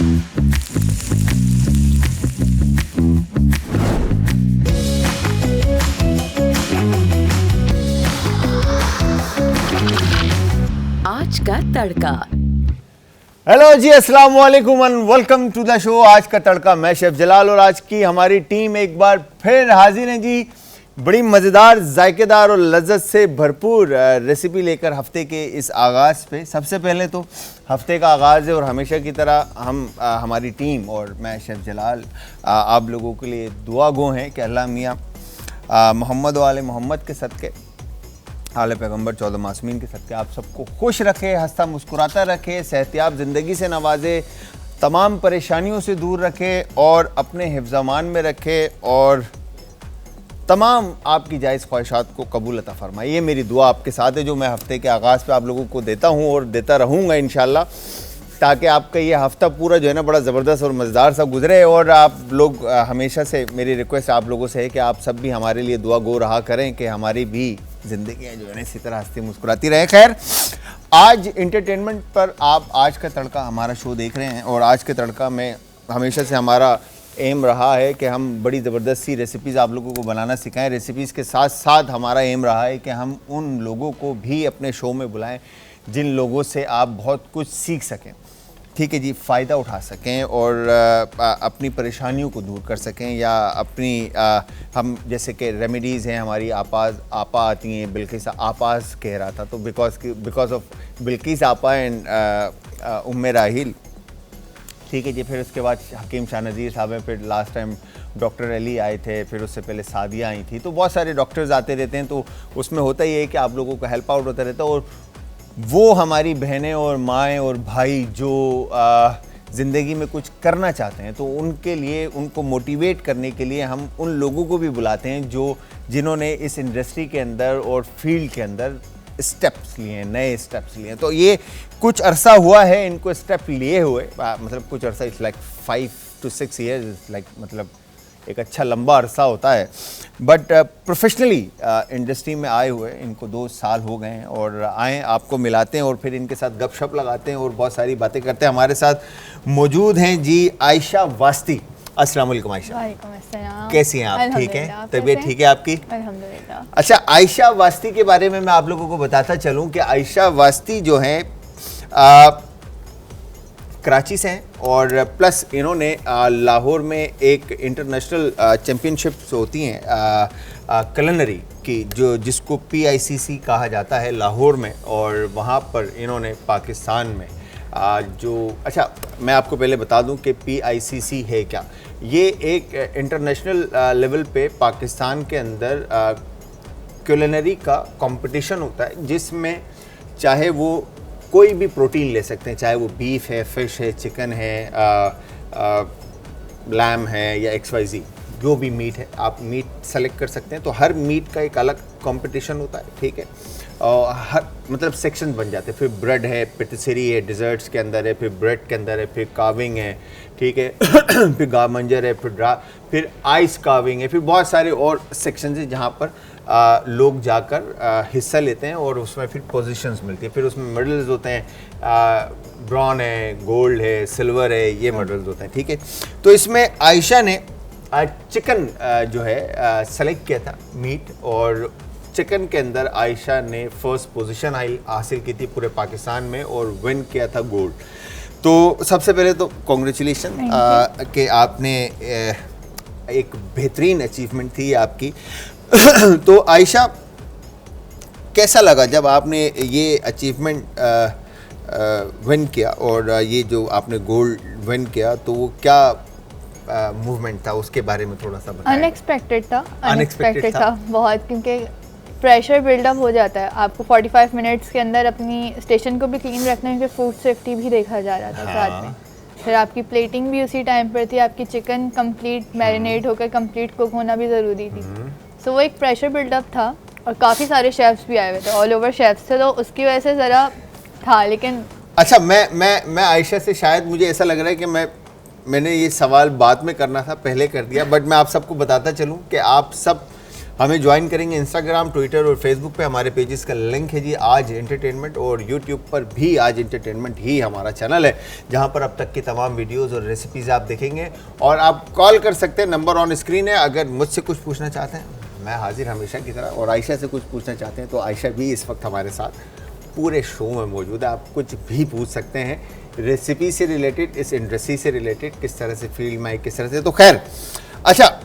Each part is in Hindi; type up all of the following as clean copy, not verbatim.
आज का तड़का। हेलो जी, अस्सलाम वालेकुम and welcome to the show आज का तड़का। मैं शेफ जलाल और आज की हमारी टीम एक बार फिर हाजिर है जी, बड़ी मज़ेदार, जायकेदार और लज्जत से भरपूर रेसिपी लेकर हफ्ते के इस आगाज़ पे। सबसे पहले तो हफ्ते का आगाज़ है और हमेशा की तरह हम हमारी टीम और मैं शेफ जलाल आप लोगों के लिए दुआ गो हैं कि अल्लाह मियाँ मोहम्मद वाले मोहम्मद के सदक़े, आले पैगंबर 14 मासूमीन के सदक़े आप सबको खुश रखे, हंसता मुस्कुराता रखे, सेहतियाब ज़िंदगी से नवाजे, तमाम परेशानियों से दूर रखे और अपने हिफ्ज़-अमान में रखे और तमाम आपकी जायज़ ख्वाहिशात को कबूल अता फरमाए। ये मेरी दुआ आपके साथ है जो मैं हफ्ते के आगाज़ पे आप लोगों को देता हूँ और देता रहूँगा इंशाल्लाह, ताकि आपका ये हफ़्ता पूरा जो है ना बड़ा ज़बरदस्त और मज़ेदार सा गुजरे। और आप लोग हमेशा से मेरी रिक्वेस्ट आप लोगों से है कि आप सब भी हमारे लिए दुआ गो रहा करें कि हमारी भी ज़िंदगियाँ जो है ना इसी तरह हंसती मुस्कुराती रहे। खैर, आज इंटरटेनमेंट पर आप आज का तड़का हमारा शो देख रहे हैं और आज के तड़का में हमेशा से हमारा एम रहा है कि हम बड़ी ज़बरदस्त सी रेसिपीज़ आप लोगों को बनाना सिखाएं। रेसिपीज़ के साथ साथ हमारा एम रहा है कि हम उन लोगों को भी अपने शो में बुलाएं जिन लोगों से आप बहुत कुछ सीख सकें, ठीक है जी, फ़ायदा उठा सकें और अपनी परेशानियों को दूर कर सकें या अपनी हम जैसे कि रेमेडीज़ हैं, हमारी आपा आती हैं, बिल्किस आपास कह रहा था तो बिकॉज ऑफ बिल्किस आपा एंड उम्मे राहिल, ठीक है जी। फिर उसके बाद हकीम शाह नज़ीर साहब हैं, फिर लास्ट टाइम डॉक्टर अली आए थे, फिर उससे पहले सादिया आई थी, तो बहुत सारे डॉक्टर्स आते रहते हैं। तो उसमें होता ही है कि आप लोगों का हेल्प आउट होता रहता है और वो हमारी बहनें और माएँ और भाई जो ज़िंदगी में कुछ करना चाहते हैं तो उनके लिए, उनको मोटिवेट करने के लिए हम उन लोगों को भी बुलाते हैं जिन्होंने इस इंडस्ट्री के अंदर और फील्ड के अंदर स्टेप्स लिए हैं, नए स्टेप्स लिए हैं। तो ये कुछ अरसा हुआ है इनको स्टेप लिए हुए, मतलब कुछ अरसा, it's like 5 to 6 years, like मतलब एक अच्छा लंबा अरसा होता है। बट प्रोफेशनली इंडस्ट्री में आए हुए इनको 2 साल हो गए हैं और आए आपको मिलाते हैं और फिर इनके साथ गपशप लगाते हैं और बहुत सारी बातें करते हैं। हमारे साथ मौजूद हैं जी आयशा वास्ती। अस्सलाम वालेकुम आयशा। वालेकुम अस्सलाम। कैसी हैं आप? ठीक हैं? तबीयत ठीक है आपकी? अल्हम्दुलिल्लाह। अच्छा, आयशा वास्ती के बारे में मैं आप लोगों को बताता चलूं कि आयशा वास्ती जो हैं कराची से हैं और प्लस इन्होंने लाहौर में एक इंटरनेशनल चैम्पियनशिप्स होती हैं कुलिनरी की, जिसको PICC कहा जाता है लाहौर में, और वहाँ पर इन्होंने पाकिस्तान में अच्छा मैं आपको पहले बता दूं कि PICC है क्या। ये एक इंटरनेशनल लेवल पे पाकिस्तान के अंदर कुलिनरी का कंपटीशन होता है जिसमें चाहे वो कोई भी प्रोटीन ले सकते हैं, चाहे वो बीफ है, फ़िश है, चिकन है, लैम है या XYZ, जो भी मीट है आप मीट सेलेक्ट कर सकते हैं। तो हर मीट का एक अलग कंपटीशन होता है, ठीक है, और हर मतलब सेक्शन बन जाते हैं। फिर ब्रेड है, पेटिसरी है, डिज़र्ट्स के अंदर है, फिर ब्रेड के अंदर है, फिर काविंग है, ठीक है फिर गामंजर है, फिर आइस काविंग है, फिर बहुत सारे और सेक्शन है जहाँ पर लोग जाकर हिस्सा लेते हैं और उसमें फिर पोजीशंस मिलती है। फिर उसमें मेडल्स होते हैं, ब्रॉन है, गोल्ड है, सिल्वर है, ये मेडल्स होते हैं, ठीक है। तो इसमें आयशा ने चिकन जो है सेलेक्ट किया था मीट, और चिकन के अंदर आयशा ने फर्स्ट पोजीशन हासिल की थी पूरे पाकिस्तान में और विन किया था गोल्ड। तो सबसे पहले तो कॉन्ग्रेचुलेशन कि आपने एक बेहतरीन अचीवमेंट थी आपकी। तो आयशा, कैसा लगा जब आपने ये अचीवमेंट विन किया और ये जो आपने गोल्ड विन किया, तो वो क्या मूवमेंट था, उसके बारे में थोड़ा सा बताएं। अनएक्सपेक्टेड था बहुत, क्योंकि प्रेशर बिल्डअप हो जाता है। आपको 45 मिनट्स के अंदर अपनी स्टेशन को भी क्लीन रखना है, क्योंकि फूड सेफ्टी भी देखा जा रहा था साथ में। फिर आपकी प्लेटिंग भी उसी टाइम पर थी, आपकी चिकन कंप्लीट मैरिनेट होकर कंप्लीट कुक होना भी ज़रूरी थी। सो वो एक प्रेशर बिल्डअप था और काफ़ी सारे शेफ्स भी आए हुए थे, ऑल ओवर शेफ्स थे, तो उसकी वजह से ज़रा था। लेकिन अच्छा, मैं आयशा से, शायद मुझे ऐसा लग रहा है कि मैंने ये सवाल बाद में करना था, पहले कर दिया, बट मैं आप सबको बताता चलूँ कि आप सब हमें ज्वाइन करेंगे इंस्टाग्राम, ट्विटर और फेसबुक पे, हमारे पेजेस का लिंक है जी आज एंटरटेनमेंट, और यूट्यूब पर भी आज एंटरटेनमेंट ही हमारा चैनल है, जहां पर अब तक की तमाम वीडियोस और रेसिपीज़ आप देखेंगे। और आप कॉल कर सकते हैं, नंबर ऑन स्क्रीन है। अगर मुझसे कुछ पूछना चाहते हैं, मैं हाजिर हमेशा की तरह, और आयशा से कुछ पूछना चाहते हैं तो आयशा भी इस वक्त हमारे साथ पूरे शो में मौजूद है। आप कुछ भी पूछ सकते हैं रेसिपी से रिलेटेड, इस इंडस्ट्री से रिलेटेड, किस तरह से फील्ड में आई, किस तरह से। तो खैर, अच्छा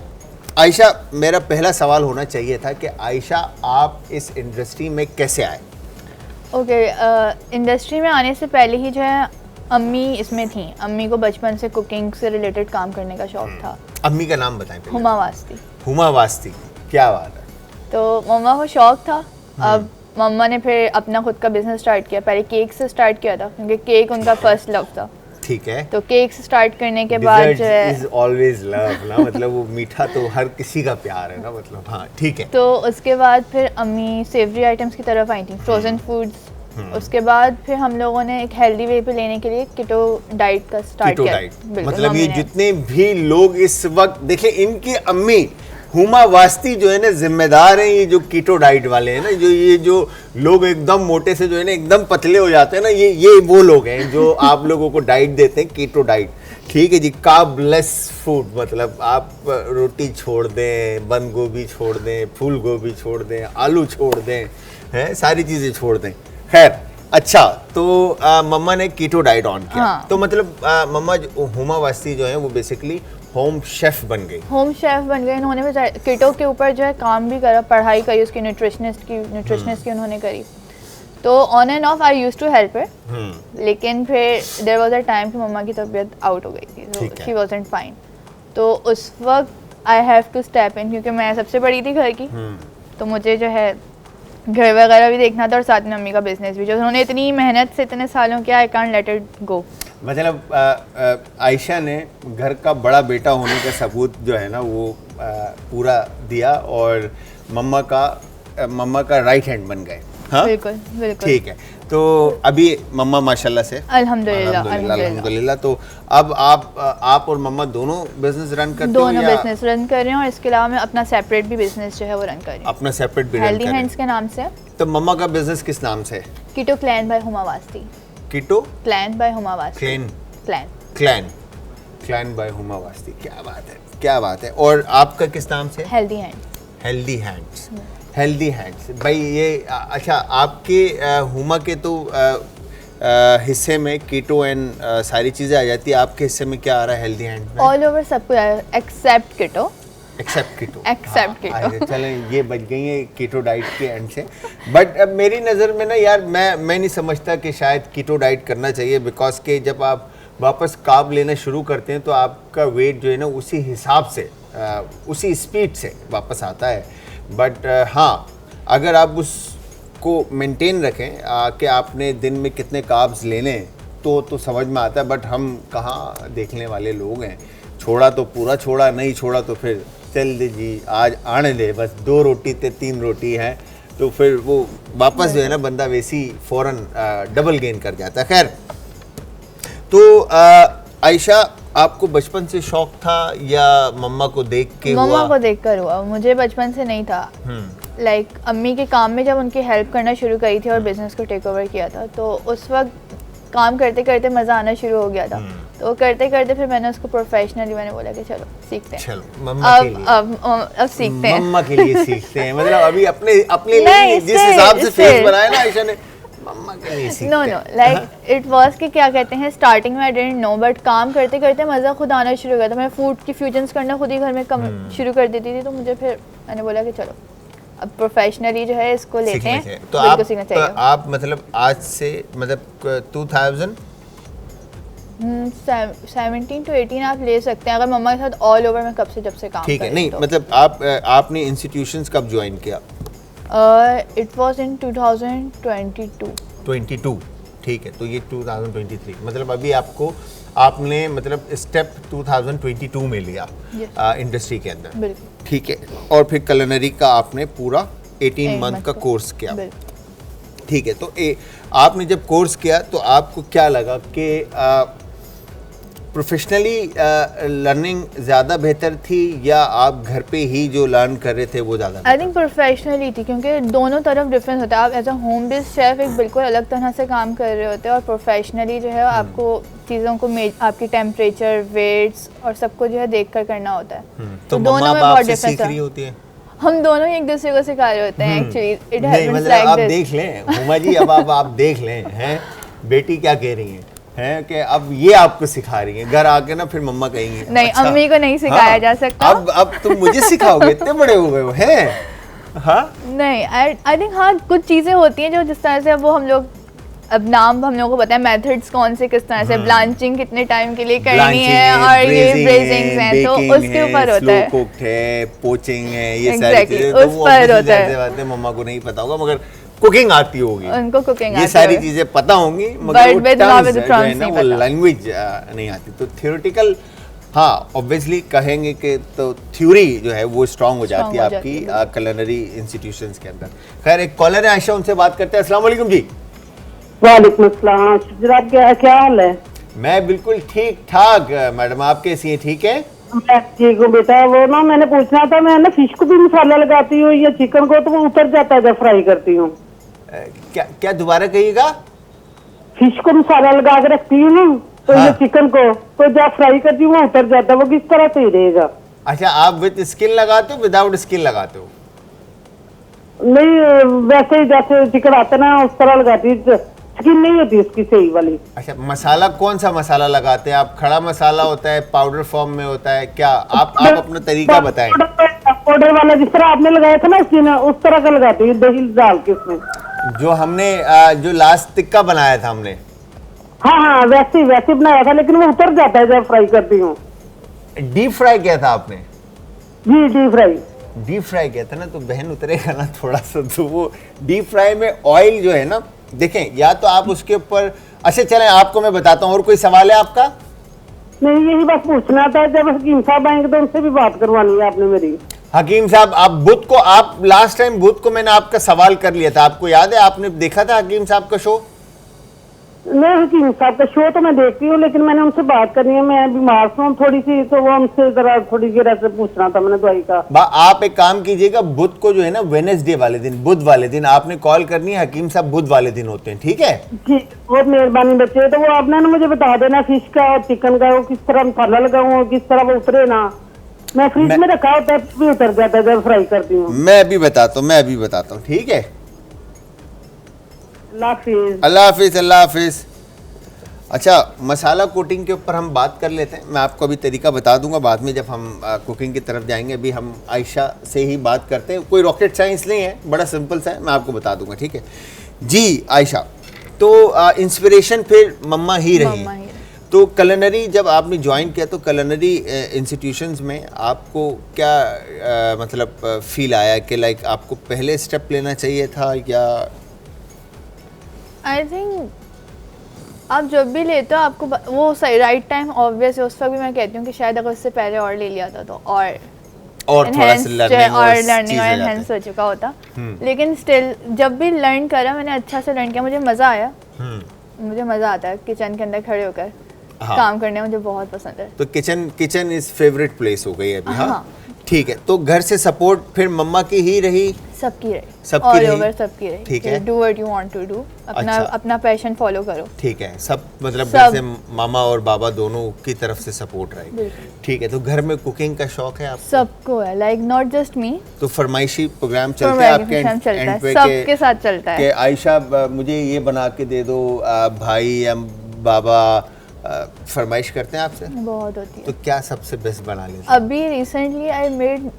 आयशा, मेरा पहला सवाल होना चाहिए था कि आयशा आप इस इंडस्ट्री में कैसे आए? ओके, इंडस्ट्री में आने से पहले ही जो है अम्मी इसमें थी। अम्मी को बचपन से कुकिंग से रिलेटेड काम करने का शौक था। अम्मी का नाम बताएं पहले। हुमा वास्ती। हुमा वास्ती, क्या बात है। तो मम्मा को शौक था। अब मम्मा ने फिर अपना खुद का बिजनेस स्टार्ट किया। पहले केक से स्टार्ट किया था, क्योंकि केक उनका फर्स्ट लव था। ठीक है। तो केक से स्टार्ट करने के बाद जो है इज ऑलवेज लव ना, मतलब वो मीठा तो हर किसी का प्यार है ना, मतलब। हाँ ठीक है। तो उसके बाद फिर अम्मी सेवरी आइटम्स की तरफ आई थी, फ्रोजन फूड्स। उसके बाद फिर हम लोगों ने एक हेल्दी वे पे लेने के लिए कीटो डाइट का स्टार्ट कीटो किया। डाइट, बिल्कुल, मतलब ये मम्मी ने। जितने भी लोग इस वक्त देखें, इनकी अम्मी हुमा वास्ती जो है ना जिम्मेदार हैं, ये जो कीटो डाइट वाले हैं ना, जो लोग एकदम मोटे से जो है ना एकदम पतले हो जाते हैं ना, ये वो लोग हैं जो आप लोगों को डाइट देते हैं, कीटो डाइट। ठीक है जी, कार्बलेस फूड, मतलब आप रोटी छोड़ दें, बंद गोभी छोड़ दें, फूल गोभी छोड़ दें, आलू छोड़ दें, हैं सारी चीज़ें छोड़ दें। खैर, अच्छा, तो मम्मा ने कीटो डाइट ऑन किया। हाँ। तो मतलब मम्मा हुमा वास्ती जो है वो बेसिकली होम शेफ बन गई। होम शेफ बन गए। इन्होंने भी कीटो के ऊपर जो है काम भी करा, पढ़ाई करी उसकी, न्यूट्रिशनिस्ट की उन्होंने करी। तो on and off I used to help her, लेकिन फिर देयर वाज अ टाइम कि मम्मा की तबीयत आउट हो गई थी, तो शी वाजंट फाइन। तो उस वक्त I have to step in, क्योंकि मैं सबसे बड़ी थी घर की। तो मुझे जो है घर वगैरह भी देखना था, और साथ में मम्मी का बिजनेस भी, जो उन्होंने इतनी मेहनत से इतने सालों किया, I can't let it go. मतलब आयशा ने घर का बड़ा बेटा होने का सबूत जो है ना वो पूरा दिया, और मम्मा का राइट हैंड बन गए। हाँ बिल्कुल बिल्कुल। ठीक है। तो अभी मम्मा माशाल्लाह से अल्हम्दुलिल्लाह। तो अब आप और मम्मा दोनों बिजनेस रन करते हो? दोनों बिजनेस रन कर रहे हैं, और इसके अलावा मैं अपना सेपरेट भी बिजनेस जो है वो रन कर रही हूँ। अपना सेपरेट भी रन कर हेल्दी रहे हैं। हैंड्स के नाम से। तो मम्मा का बिजनेस किस नाम से है? कीटो क्लैन बाय हुमा वास्ती। कीटो क्लैन बाय हुमा वास्ती। क्लैन बाय हुमा वास्ती। क्या बात है, क्या बात है। और आपका किस नाम से? Healthy hands. हेल्दी हैंड्स भाई, ये अच्छा, आपके हुमा के तो हिस्से में कीटो एंड सारी चीज़ें आ जाती है, आपके हिस्से में क्या आ रहा है हेल्दी हैंड में? ऑल ओवर सब कुछ आया एक्सेप्ट कीटो। एक्सेप्ट कीटो। चलें, ये बच गई है कीटो डाइट के एंड से। बट अब मेरी नज़र में ना यार, मैं नहीं समझता कि शायद कीटो डाइट करना चाहिए, बिकॉज के जब आप वापस कार्ब लेना शुरू करते हैं तो आपका वेट जो है ना उसी हिसाब से उसी स्पीड से वापस आता है। बट हाँ, अगर आप उसको मेंटेन रखें कि आपने दिन में कितने कार्ब्स लेने हैं तो समझ में आता है। बट हम कहाँ देखने वाले लोग हैं, छोड़ा तो पूरा छोड़ा, नहीं छोड़ा तो फिर चल दे जी आज आने दे, बस 2 रोटी ते 3 रोटी है, तो फिर वो वापस जो है ना बंदा वैसी फ़ौरन डबल गेन कर जाता है। खैर, तो आयशा, आपको बचपन से शौक था या मम्मा को देख के हुआ? मम्मा को देखकर हुआ, मुझे बचपन से नहीं था। लाइक अम्मी के काम में जब उनकी हेल्प करना शुरू करी थी और बिजनेस को टेक ओवर किया था, तो उस वक्त काम करते करते मज़ा आना शुरू हो गया था। तो करते करते फिर मैंने उसको प्रोफेशनली मैंने बोला कि चलो सीखते हैं। चलो मम्मा के लिए अब सीखते हैं। मम्मा के लिए सीखते हैं, मतलब अभी अपने लिए जिस हिसाब से फेस बनाया ना आयशा ने, मम्मा के लिए सीखते हैं। नो लाइक इट वाज कि क्या कहते हैं, स्टार्टिंग में आई डिडंट नो, बट काम करते करते मज़ा खुद आना शुरू हो गया था। मैं फूड की फ्यूजन्स करना खुद ही घर में शुरू कर देती थी, तो मुझे फिर मैंने बोला कि चलो अब प्रोफेशनली जो है इसको लेते हैं। तो आप मतलब आज से मतलब 2017 to 18 आप ले सकते हैं, अगर मम्मा के साथ ऑल ओवर में कब से जब से काम ठीक है। कर नहीं तो। मतलब आपने इंस्टीट्यूशंस कब ज्वाइन किया? It was in 2022। ठीक है, तो ये 2023 मतलब अभी आपने मतलब स्टेप 2022 में लिया इंडस्ट्री के अंदर। बिल्कुल ठीक है। और फिर कलिनरी का आपने पूरा 18 मंथ का कोर्स किया। ठीक है। तो आपने जब कोर्स किया तो आपको क्या लगा कि प्रोफेशनली लर्निंग ज़्यादा बेहतर थी या आप घर पे ही जो लर्न कर रहे थे वो ज़्यादा? आई थिंक प्रोफेशनली थी, क्योंकि दोनों तरफ डिफरेंस होता है। आप as a home based chef एक बिल्कुल अलग तरह से काम कर रहे होते हैं, और प्रोफेशनली जो है आपको चीज़ों को आपकी टेम्परेचर, वेट्स और सबको जो है देख कर करना होता है। तो दोनों में बहुत डिफरेंस सीख रही होती है। हम दोनों ही एक दूसरे को सिखा रहे होते हैं एक्चुअली। इट नहीं, हैपेंस मतलब लाइक आप दिस। देख लें हुमा जी, अब आप देख लें हैं बेटी क्या कह रही है कि अब ये आपको सिखा रही है, घर आके ना फिर मम्मा कहेंगी नहीं, अच्छा, अम्मी को नहीं सिखाया हाँ, जा सकता। अब तुम मुझे सिखाओगे, इतने बड़े हो गए हो हैं? हाँ नहीं, आई थिंक हाँ कुछ चीज़ें होती हैं जो जिस तरह से अब वो हम लोग, अब नाम हम लोगों को पता है मेथड्स कौन से किस तरह से, ब्लांचिंग कितने टाइम के लिए करनी है, और ये ब्रेजिंग्स हैं, तो उसके ऊपर होता है। स्लो कुक्ड है, पोचिंग है, ये सारी Exactly, चीजें उस पर होता है। बातें मम्मा को नहीं पता होगा, मगर कुकिंग आती होगी, उनको कुकिंग ये सारी चीजें पता होंगी, मगर But वो with terms with the जो है terms ना नहीं वो पता। लैंग्वेज नहीं आती। तो थियोरेटिकल हाँ ऑब्वियसली कहेंगे कि तो थ्योरी जो है वो स्ट्रांग हो जाती है आपकी culinary इंस्टीट्यूशंस के अंदर। खैर एक कॉलर है आयशा, उनसे बात करते हैं। अस्सलाम वालेकुम जी। वालेकुम अस्सलाम। जनाब क्या हाल है? मैं बिल्कुल ठीक ठाक मैडम, आप कैसी हैं? ठीक है मैं ठीक हूँ बेटा। वो ना मैंने पूछना था, मैं ना फिश को भी मसाला लगाती हूँ या चिकन को, तो वो उतर जाता है जब फ्राई करती हूँ। क्या क्या दोबारा कहिएगा? फिश को मसाला लगा के रखती हूँ ना, तो हाँ। ये चिकन को तो जब फ्राई करती हूँ वो उतर जाता है, वो किस तरह सही रहेगा? अच्छा, आप विद स्किन लगाते हो विदाउट स्किन लगाते हो? नहीं, वैसे ही जैसे चिकन आता है ना उस तरह लगाती हूँ, स्किन नहीं होती उसकी सही वाली। अच्छा, मसाला कौन सा मसाला लगाते हैं आप? खड़ा मसाला होता है, पाउडर फॉर्म में होता है, क्या आप अपना तरीका बताएं। पाउडर वाला जिस तरह आपने लगाया था ना स्किन, उस तरह का लगाती हूँ, दही डाल के उसमें। जो हमने जो लास्ट टिक्का बनाया था हमने, हाँ वैसे बनाया था, लेकिन वो उतर जाता है जब फ्राई करती हूँ। डीप फ्राई किया था आपने? जी डीप फ्राई। डीप फ्राई किया था ना, तो बहन उतरेगा ना थोड़ा सा। तो वो डीप फ्राई में ऑयल जो है ना, देखें या तो आप उसके ऊपर, अच्छा चलें आपको मैं बताता हूँ। और कोई सवाल है आपका? नहीं, यही बस पूछना था, जब हकीम साहब आएंगे तो उनसे भी बात करवानी है आपने मेरी। हकीम साहब, आप बुध को, आप लास्ट टाइम बुध को मैंने आपका सवाल कर लिया था, आपको याद है? आपने देखा था हकीम साहब का शो? नहीं, हकीम साहब का शो तो मैं देखती हूँ, लेकिन मैंने उनसे बात करनी है, मैं बीमार हूँ थोड़ी सी, तो वो उनसे जरा थोड़ी गिरा से पूछना था मैंने दवाई का। आप एक काम कीजिएगा, बुध को जो है ना वेडनेसडे वाले दिन, बुध वाले दिन आपने कॉल करनी है। हकीम साहब बुध वाले दिन होते हैं, ठीक है? जी बहुत मेहरबानी बच्चे। तो वो आपने ना मुझे बता देना फिश का और चिकन का, वो किस तरह मसाला लगाऊं, किस तरह वो उतरे ना। मैं फ्रिज में रखा होता है, भी उतर जाता है जब फ्राई करती हूँ। मैं अभी बताता हूँ, ठीक है? अल्लाह हाफिज। अल्लाह हाफिज, अल्लाह हाफिज। अच्छा, मसाला कोटिंग के ऊपर हम बात कर लेते हैं। मैं आपको अभी तरीका बता दूंगा बाद में जब हम कुकिंग की तरफ जाएंगे। अभी हम आयशा से ही बात करते हैं। कोई रॉकेट साइंस नहीं है, बड़ा सिंपल सा है, मैं आपको बता दूंगा, ठीक है जी? आयशा, तो इंस्पिरेशन फिर मम्मा ही रही है। तो culinary जब आपने ज्वाइन किया तो culinary इंस्टीट्यूशंस में आपको क्या मतलब फील आया कि लाइक आपको पहले स्टेप लेना चाहिए था, या आई थिंक आप जब भी लेते हो आपको वो सही राइट टाइम ऑब्वियस है। उस वक्त भी मैं कहती हूँ कि शायद अगर उससे पहले और ले लिया था तो और थोड़ा सा लर्निंग और एनहेंस हो चुका होता। लेकिन स्टिल जब भी लर्न करा मैंने, अच्छा से लर्न किया, मुझे मज़ा आया। मुझे मज़ा आता है किचन के अंदर खड़े होकर काम करने, मुझे बहुत पसंद है। तो किचन इज फेवरेट प्लेस हो गई अभी। हाँ ठीक है। तो घर से सपोर्ट फिर मम्मा की ही रही? सबकी रही, सबकी रही। ठीक है, do what you want to do, अपना पैशन फॉलो करो। ठीक है, सब मतलब घर से मामा और बाबा दोनों की तरफ से सपोर्ट रही। ठीक है। तो घर में कुकिंग का शौक है आपको? सबको है, लाइक नॉट जस्ट मी। तो फरमाइशी प्रोग्राम चलता है आपके एंड पे? सबके साथ चलता है कि आयशा मुझे ये बना के दे दो, भाई या बाबा फरमाइश करते हैं आपसे? बहुत होती है। तो क्या सबसे बेस्ट बना लेते? अभी रिसेंटली आई मेड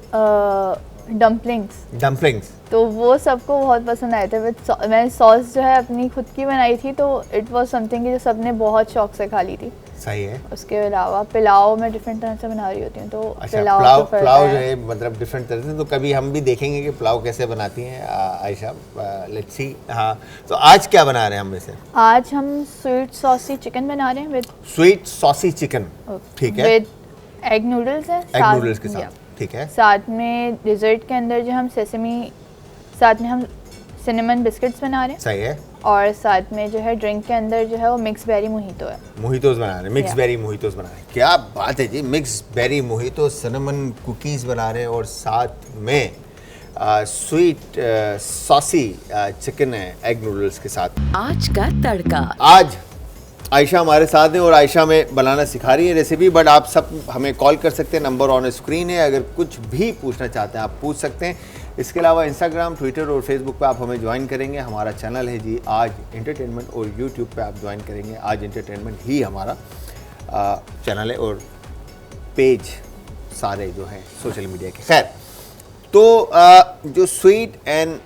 डम्पलिंग्स, तो वो सबको बहुत पसंद आए थे। मैंने सॉस जो है अपनी खुद की बनाई थी, तो इट वाज समथिंग जो सबने बहुत शौक से खा ली थी। सही है। उसके अलावा पुलाव मैं डिफरेंट तरह से बना रही होती हूँ, तो अच्छा, पुलाव जो है मतलब डिफरेंट तरह से, तो कभी हम भी देखेंगे कि पुलाव कैसे बनाती हैं आयशा। Let's see. हाँ, तो आज क्या बना रहे हैं हम वैसे? आज हम स्वीट सॉसी चिकन बना रहे हैं विद स्वीट सॉसी चिकन। ठीक है, विद एग नूडल्स है, एग नूडल्स के साथ। ठीक है। साथ में डिज़र्ट के अंदर जो हम सिनेमन बिस्किट्स बना रहे हैं। सही है। और साथ में जो है ड्रिंक के अंदर जो है वो मिक्स बेरी मोहितो है। मोहितोस बना रहे हैं, मिक्स Yeah. बेरी मोहितोस बना रहे हैं। क्या बात है जी, mix berry mojito, cinnamon cookies बना रहे हैं और साथ में स्वीट सॉसी चिकन है एग नूडल्स के साथ। आज का तड़का। आज आयशा हमारे साथ हैं और आयशा में बनाना सिखा रही है रेसिपी। बट आप सब हमें कॉल कर सकते हैं, नंबर ऑन स्क्रीन है, अगर कुछ भी पूछना चाहते हैं आप पूछ सकते हैं। इसके अलावा इंस्टाग्राम, ट्विटर और फेसबुक पे आप हमें ज्वाइन करेंगे। हमारा चैनल है जी आज एंटरटेनमेंट, और यूट्यूब पे आप ज्वाइन करेंगे आज एंटरटेनमेंट ही हमारा चैनल है और पेज सारे जो हैं सोशल मीडिया के। खैर, तो जो स्वीट एंड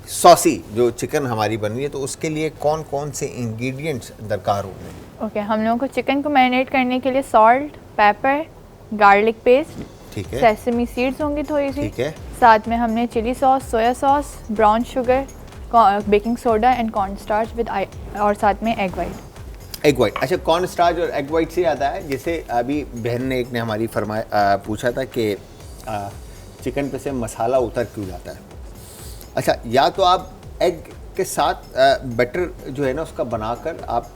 सॉसी जो चिकन हमारी बन रही है, तो उसके लिए कौन कौन से इंग्रेडिएंट्स दरकार होंगे? ओके, हम लोगों को चिकन को मैरिनेट करने के लिए सॉल्ट, पेपर, गार्लिक पेस्ट, ठीक है, सेसमी सीड्स होंगी थोड़ी सी, ठीक है, साथ में हमने chilli sauce, soya sauce, brown sugar, baking soda and corn starch with और साथ में एग वाइट। Egg white. अच्छा, कॉर्न स्टार्च और एग वाइट से आता है, जैसे अभी बहन ने एक ने हमारी पूछा था कि चिकन पे से मसाला उतर क्यों जाता है। अच्छा, या तो आप एग के साथ बटर जो है ना उसका बनाकर आप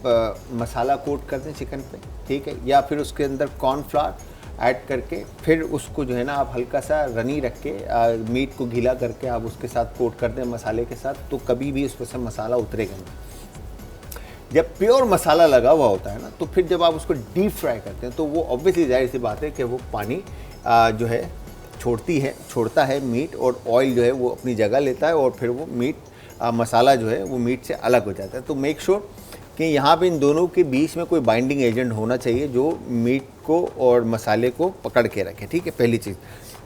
मसाला कोट कर दें चिकन पे, ठीक है, या फिर उसके अंदर कॉर्नफ्लावर ऐड करके फिर उसको जो है ना आप हल्का सा रनी रख के मीट को गीला करके आप उसके साथ कोट कर दें मसाले के साथ, तो कभी भी उसमें से मसाला उतरेगा नहीं। जब प्योर मसाला लगा हुआ होता है ना, तो फिर जब आप उसको डीप फ्राई करते हैं तो वो ऑब्वियसली जाहिर सी बात है कि वो पानी जो है छोड़ता है मीट, और ऑयल जो है वो अपनी जगह लेता है और फिर वो मीट मसाला जो है वो मीट से अलग हो जाता है। तो मेक श्योर कि यहाँ पे इन दोनों के बीच में कोई बाइंडिंग एजेंट होना चाहिए जो मीट को और मसाले को पकड़ के रखे, ठीक है, पहली चीज़।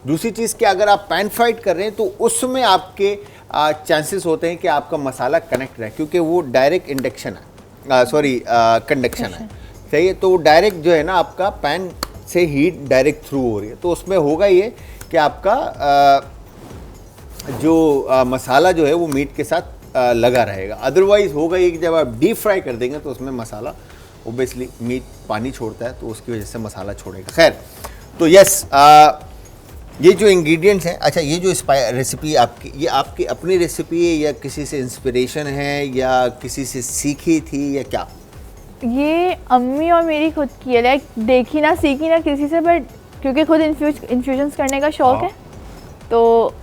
दूसरी चीज़ कि अगर आप पैन फ्राइड कर रहे हैं तो उसमें आपके चांसेस होते हैं कि आपका मसाला कनेक्ट रहे, क्योंकि वो डायरेक्ट इंडक्शन है, कंडक्शन है, सही है। तो डायरेक्ट जो है ना आपका पैन से हीट डायरेक्ट थ्रू हो रही है, तो उसमें होगा ये कि आपका जो मसाला जो है वो मीट के साथ लगा रहेगा। अदरवाइज होगा ये कि जब आप डीप फ्राई कर देंगे तो उसमें मसाला ओबियसली मीट पानी छोड़ता है, तो उसकी वजह से मसाला छोड़ेगा। खैर, तो यस, ये जो इंग्रेडिएंट्स हैं, अच्छा ये जो रेसिपी आपकी, ये आपकी अपनी रेसिपी है या किसी से इंस्पिरेशन है या किसी से सीखी थी या क्या? ये अम्मी और मेरी खुद की है, लाइक देखी ना सीखी ना किसी से, बट क्योंकि खुद इन्फ्यूजन्स करने का शौक है, तो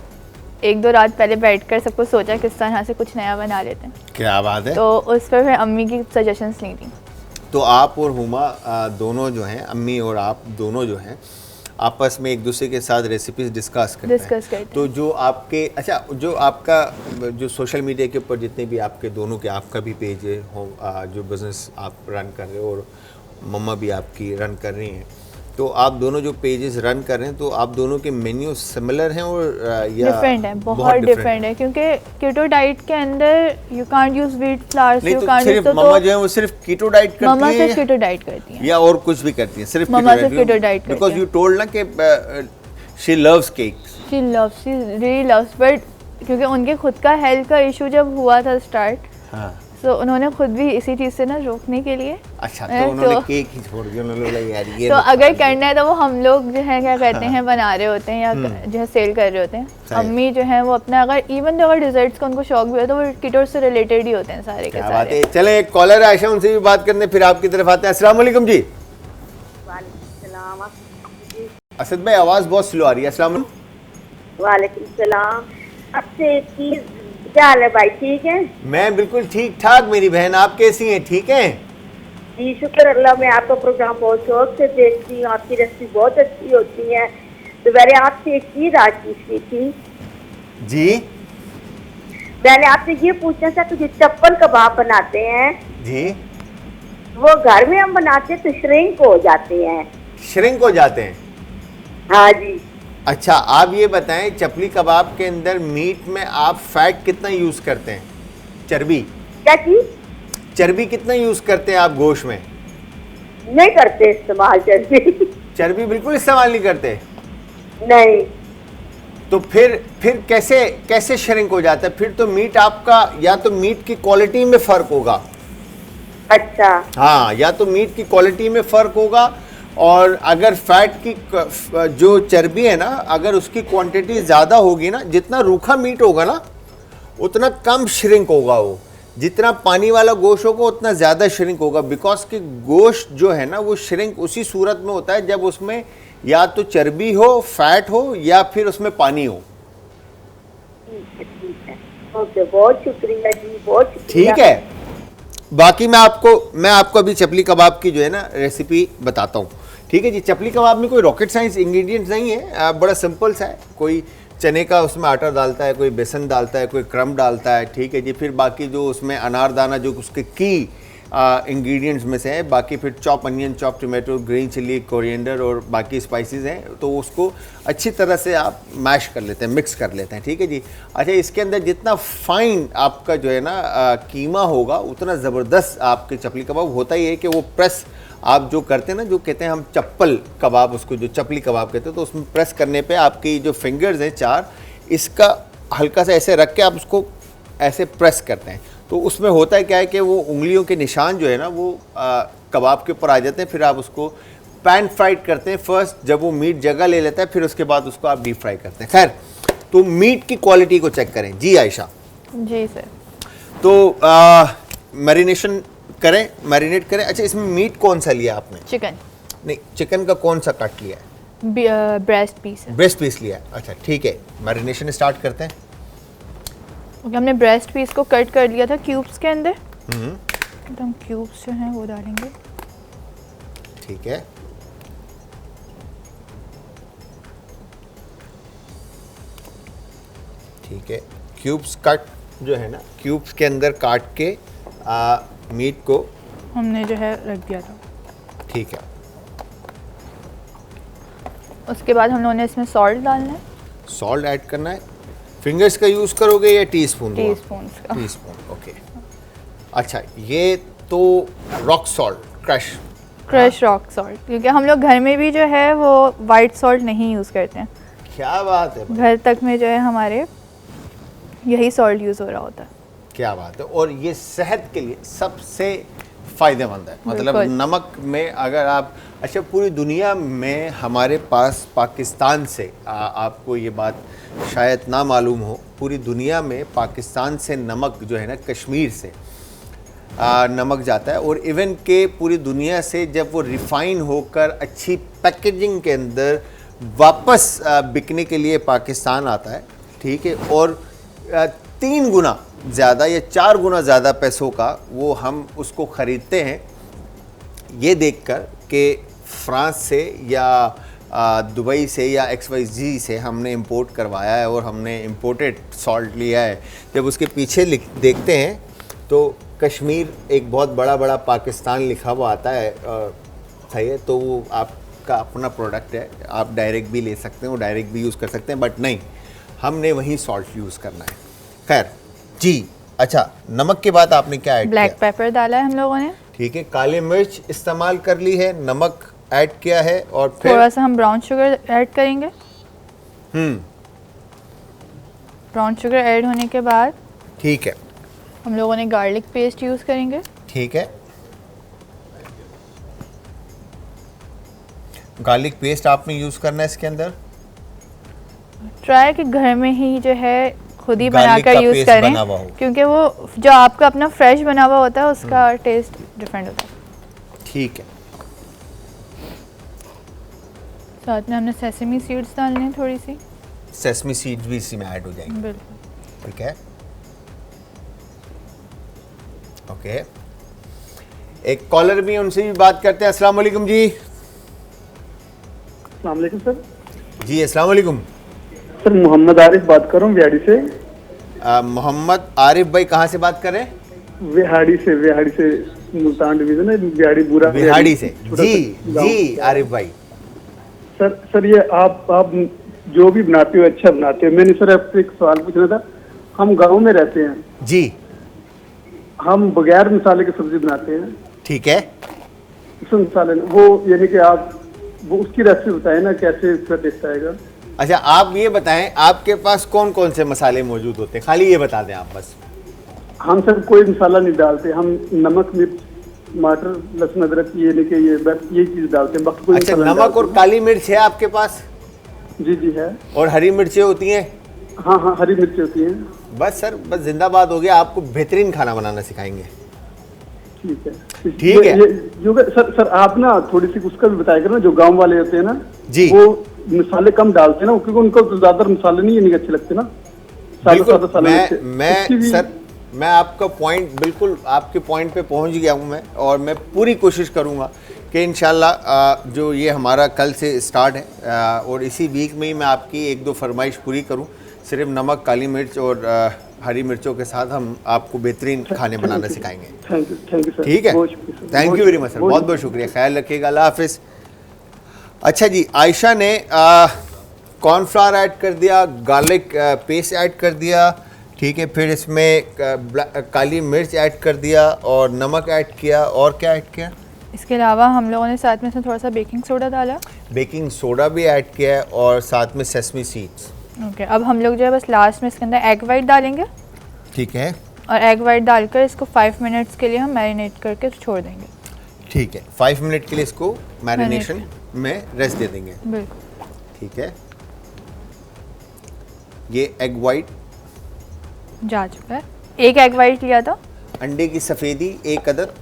एक दो रात पहले बैठकर सबको सोचा किस तरह से कुछ नया बना लेते हैं। क्या बात है। तो उस पर फिर अम्मी की सजेशंस ली थी। तो आप और हुमा दोनों जो हैं, अम्मी और आप दोनों जो हैं, आपस में एक दूसरे के साथ रेसिपीज डिस्कस करते हैं। तो जो आपके, अच्छा जो आपका जो सोशल मीडिया के ऊपर जितने भी आपके दोनों के, आपका भी पेज है जो बिज़नेस आप रन कर रहे हो और मम्मा भी आपकी रन कर रही हैं, तो आप दोनों जो पेजेस रन कर रहे हैं तो आप दोनों के मेन्यू सिमिलर हैं और या डिफरेंट है? बहुत डिफरेंट है, क्योंकि कीटो डाइट के अंदर you can't use wheat flowers, you can't use. तो मम्मा जो है वो सिर्फ कीटो डाइट करती हैं? मम्मा सिर्फ कीटो डाइट करती हैं, या और कुछ भी करती हैं? सिर्फ मम्मा सिर्फ कीटो डाइट करती हैं। बिकॉज़ यू टोल्ड ना कि she loves cakes, she really loves, but क्योंकि उनके खुद का हेल्थ का इशू जब हुआ था स्टार्ट, हाँ, तो उन्होंने खुद भी इसी चीज़ से ना रोकने के लिए, अच्छा, तो उन्होंने केक ही छोड़ दिया, उन्होंने बोला यार ये तो अगर करना है तो वो हम लोग जो है क्या कहते हैं बना रहे होते हैं या जो है सेल कर रहे होते हैं। अम्मी जो है वो अपना अगर इवन अगर डिजर्ट्स का उनको शौक भी है तो वो कीटो से रिलेटेड ही होते हैं सारे के सारे। चले, एक कॉलर है आयशा, उनसे भी बात करने फिर आपकी तरफ आते हैं। अस्सलाम वालेकुम जी। असद भाई आवाज़ बहुत स्लो आ रही है। अस्सलाम वालेकुम सलाम। आपसे एक चीज, क्या हाल है भाई, ठीक है? मैं बिल्कुल ठीक ठाक, मेरी बहन आप कैसी हैं, ठीक हैं? जी शुक्र अल्लाह, मैं आपका प्रोग्राम बहुत शौक से देखती हूँ, आपकी रेसिपी बहुत अच्छी होती है। तो मैंने आपसे एक चीज आज पूछनी थी। जी, मैंने आपसे ये पूछना था कि जो चप्पल कबाब बनाते हैं जी, वो घर में हम बनाते तो श्रिंक हो जाते हैं। श्रिंक हो जाते हैं? हाँ जी। अच्छा, आप ये बताएं, चपली कबाब के अंदर मीट में आप फैट कितना यूज़ करते हैं? चर्बी? क्या चीज? चर्बी कितना यूज़ करते हैं आप गोश्त में? नहीं करते इस्तेमाल चर्बी। चर्बी बिल्कुल इस्तेमाल नहीं करते? नहीं। तो फिर कैसे श्रिंक हो जाता है? फिर तो मीट आपका, या तो मीट की क्वालिटी में फ़र्क होगा। अच्छा। हाँ, या तो मीट की क्वालिटी में फ़र्क होगा, और अगर फैट की जो चर्बी है ना, अगर उसकी क्वांटिटी ज़्यादा होगी ना, जितना रूखा मीट होगा ना उतना कम श्रिंक होगा वो। जितना पानी वाला गोश्त होगा उतना ज़्यादा श्रिंक होगा, बिकॉज कि गोश्त जो है ना वो श्रिंक उसी सूरत में होता है जब उसमें या तो चर्बी हो, फैट हो, या फिर उसमें पानी हो। ठीक है, ओके, बहुत शुक्रिया जी, बहुत शुक्रिया। ठीक है, बाकी मैं आपको अभी चपली कबाब की जो है ना रेसिपी बताता हूँ। ठीक है जी, चपली कबाब में कोई रॉकेट साइंस इंग्रेडिएंट्स नहीं है, बड़ा सिंपल सा है। कोई चने का उसमें आटा डालता है, कोई बेसन डालता है, कोई क्रम डालता है। ठीक है जी, फिर बाकी जो उसमें अनारदाना जो उसके की इंग्रेडिएंट्स में से है, बाकी फिर chop onion, chop tomato, green chilli, coriander और बाकी स्पाइसेस हैं, तो उसको अच्छी तरह से आप मैश कर लेते हैं, मिक्स कर लेते हैं। ठीक है जी। अच्छा, इसके अंदर जितना फाइन आपका जो है ना कीमा होगा उतना ज़बरदस्त आपके चपली कबाब होता ही है कि वो प्रेस आप जो करते हैं ना, जो कहते हैं हम चप्पल कबाब, उसको जो चपली कबाब कहते हैं, तो उसमें प्रेस करने पे आपकी जो फिंगर्स हैं 4, इसका हल्का सा ऐसे रख के आप उसको ऐसे प्रेस करते हैं, तो उसमें होता है क्या है कि वो उंगलियों के निशान जो है ना वो कबाब के ऊपर आ जाते हैं। फिर आप उसको पैन फ्राइड करते हैं फर्स्ट, जब वो मीट जगह ले लेता है फिर उसके बाद उसको आप डीप फ्राई करते हैं। खैर, तो मीट की क्वालिटी को चेक करें। जी आयशा। जी सर। तो मैरिनेट करें। अच्छा, इसमें मीट कौन सा लिया आपने? चिकन। नहीं, चिकन का कौन सा कट लिया है? Breast piece. ब्रेस्ट पीस लिया है। अच्छा ठीक है, मैरिनेशन स्टार्ट करते हैं। हमने ब्रेस्ट पीस को कट कर लिया था क्यूब्स के अंदर, तो हम क्यूब्स जो हैं वो डालेंगे। ठीक है, ठीक है, क्यूब्स कट जो है ना, क्यूब्स के अंदर काट के मीट को हमने जो है रख दिया था। ठीक है, उसके बाद हम लोगों ने इसमें सॉल्ट डालना है। सॉल्ट ऐड करना है। फिंगर्स का यूज़ करोगे या टीस्पून? टीस्पून का। Teaspoon, okay. अच्छा, ये तो rock salt, crush rock salt, क्योंकि हम लोग घर में भी जो है वो वाइट सॉल्ट नहीं यूज़ करते हैं। क्या बात है, घर तक में जो है हमारे यही सॉल्ट यूज़ हो रहा होता है। क्या बात है। और ये सेहत के लिए सबसे फ़ायदेमंद है। मतलब नमक में अगर आप, अच्छा पूरी दुनिया में हमारे पास पाकिस्तान से आपको ये बात शायद ना मालूम हो, पूरी दुनिया में पाकिस्तान से नमक जो है ना, कश्मीर से नमक जाता है, और इवन के पूरी दुनिया से जब वो रिफ़ाइन होकर अच्छी पैकेजिंग के अंदर वापस बिकने के लिए पाकिस्तान आता है। ठीक है, और 3 गुना ज़्यादा या 4 गुना ज़्यादा पैसों का वो हम उसको ख़रीदते हैं, ये देखकर कि फ्रांस से या दुबई से या XYZ से हमने इंपोर्ट करवाया है और हमने इंपोर्टेड सॉल्ट लिया है। जब उसके पीछे देखते हैं तो कश्मीर एक बहुत बड़ा पाकिस्तान लिखा हुआ आता है, सही है, तो वो आपका अपना प्रोडक्ट है, आप डायरेक्ट भी ले सकते हैं और डायरेक्ट भी यूज़ कर सकते हैं, बट नहीं, हमने वहीं सॉल्ट यूज़ करना है। खैर जी। अच्छा, नमक के बाद आपने क्या ऐड किया? ब्लैक पेपर डाला है हम लोगों ने। ठीक है, काली मिर्च इस्तेमाल कर ली है, नमक ऐड किया है, और फिर थोड़ा सा हम ब्राउन शुगर ऐड करेंगे। ब्राउन शुगर ऐड होने के बाद ठीक है, हम लोगों ने गार्लिक पेस्ट यूज़ करेंगे। ठीक है, गार्लिक पेस्ट आपने यूज़ करना है इसके अंदर। ट्राई कि घर में ही जो है खुद ही गार्लिक बनाकर का यूज़ पेस्ट करें, बना हुआ हो। क्योंकि वो जो आपका अपना फ्रेश बना हुआ होता है उसका टेस्ट डिफरेंट होता है। ठीक है, साथ में हमने सेसमी सीड्स डालने हैं थोड़ी सी। सेसमी सीड्स भी इसी में ऐड हो जाएंगे। बिल्कुल। ठीक है, ओके। एक कॉलर भी, उनसे भी बात करते हैं। अस्सलाम वालेकुम जी। अस्सलाम वालेकुम सर। जी अस्सलाम वालेकुम सर, मोहम्मद आरिफ बात कर रहा हूँ विहाड़ी से। मोहम्मद आरिफ भाई कहाँ से बात कर रहे हैं? विहाड़ी से मुल्तान डिवीजन है, विहाड़ी बुरा विहाड़ी से। जी आरिफ भाई। सर ये आप जो भी बनाते हो अच्छा बनाते हो। मैंने सर आपसे एक सवाल पूछना था। हम गांव में रहते हैं जी, हम बगैर मसाले की सब्जी बनाते हैं। ठीक है, उसमें मसाले वो, यानी कि आप वो उसकी रेसिपी बताएं ना, कैसे उसका टेस्ट आएगा। अच्छा आप ये बताएं, आपके पास कौन कौन से मसाले मौजूद होते हैं, खाली ये बता दें आप बस। हम सर कोई मसाला नहीं डालते, हम नमक मिर्च टमाटर लहसुन अदरक ये बस ये चीज डालते हैं, बाकी कोई अच्छा, मसाला नहीं नमक और डालते। काली मिर्च है आपके पास? जी है। और हरी मिर्चें होती हैं? हाँ हरी मिर्च होती हैं। बस सर, बस जिंदाबाद हो गया, आपको बेहतरीन खाना बनाना सिखाएंगे। ठीक है ठीक है। सर आप ना थोड़ी सी उसका भी बताया करो ना, जो गांव वाले होते हैं ना जी, वो मसाले कम डालते हैं ना, क्योंकि उनको तो ज्यादा मसाले नहीं अच्छे लगते ना, बिल्कुल। मैं सर मैं आपका पॉइंट, बिल्कुल आपके पॉइंट पे पहुंच गया हूं मैं, और मैं पूरी कोशिश करूंगा कि इंशाल्लाह जो ये हमारा कल से स्टार्ट है और इसी वीक में ही मैं आपकी 1-2 फरमाइश पूरी करूं। सिर्फ नमक, काली मिर्च और हरी मिर्चों के साथ हम आपको बेहतरीन खाने बनाना सिखाएंगे। Thank you sir. ठीक है, thank you very much sir, बहुत बहुत शुक्रिया, ख्याल रखिएगा, अल्लाह हाफिज़। अच्छा जी, आयशा ने कॉर्नफ्लावर ऐड कर दिया, गार्लिक पेस्ट ऐड कर दिया, ठीक है, फिर इसमें काली मिर्च ऐड कर दिया और नमक ऐड किया, और क्या ऐड किया? इसके अलावा हम लोगों ने साथ में इसमें थोड़ा सा बेकिंग सोडा डाला, बेकिंग सोडा भी ऐड किया है, और साथ में सेसमी सीड्स। ओके। अब हम लोग जो है बस लास्ट में इसके अंदर एग वाइट डालेंगे, ठीक है, और एग वाइट डालकर इसको 5 मिनट्स के लिए हम मैरिनेट करके छोड़ देंगे। ठीक है, 5 मिनट के लिए इसको मैरिनेशन में रेस्ट दे देंगे। बिल्कुल, ठीक है, ये एग वाइट जा चुका है। एक एग वाइट लिया था, अंडे की सफ़ेदी 1 अदद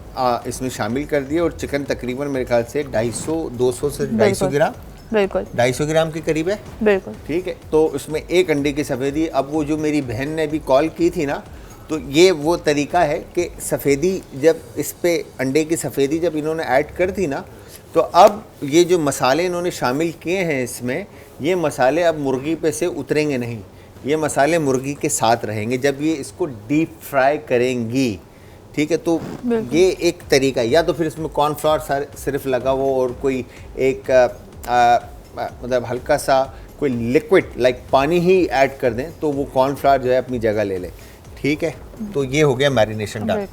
इसमें शामिल कर दिए, और चिकन तकरीबन मेरे ख्याल से 200 से 250 ग्राम, बिल्कुल 250 ग्राम के करीब है। बिल्कुल ठीक है, तो उसमें 1 अंडे की सफ़ेदी। अब वो जो मेरी बहन ने भी कॉल की थी ना, तो ये वो तरीका है कि सफ़ेदी जब इस पे अंडे की सफ़ेदी जब इन्होंने ऐड कर दी ना, तो अब ये जो मसाले इन्होंने शामिल किए हैं इसमें, ये मसाले अब मुर्गी पे से उतरेंगे नहीं, ये मसाले मुर्गी के साथ रहेंगे जब ये इसको डीप फ्राई करेंगी। ठीक है, तो ये एक तरीका है। या तो फिर इसमें कॉर्नफ्लावर सिर्फ लगा हो और कोई एक मतलब हल्का सा कोई लिक्विड लाइक पानी ही ऐड कर दें, तो वो कॉर्नफ्लावर जो है अपनी जगह ले ले। ठीक है, तो ये हो गया मैरिनेशन डन।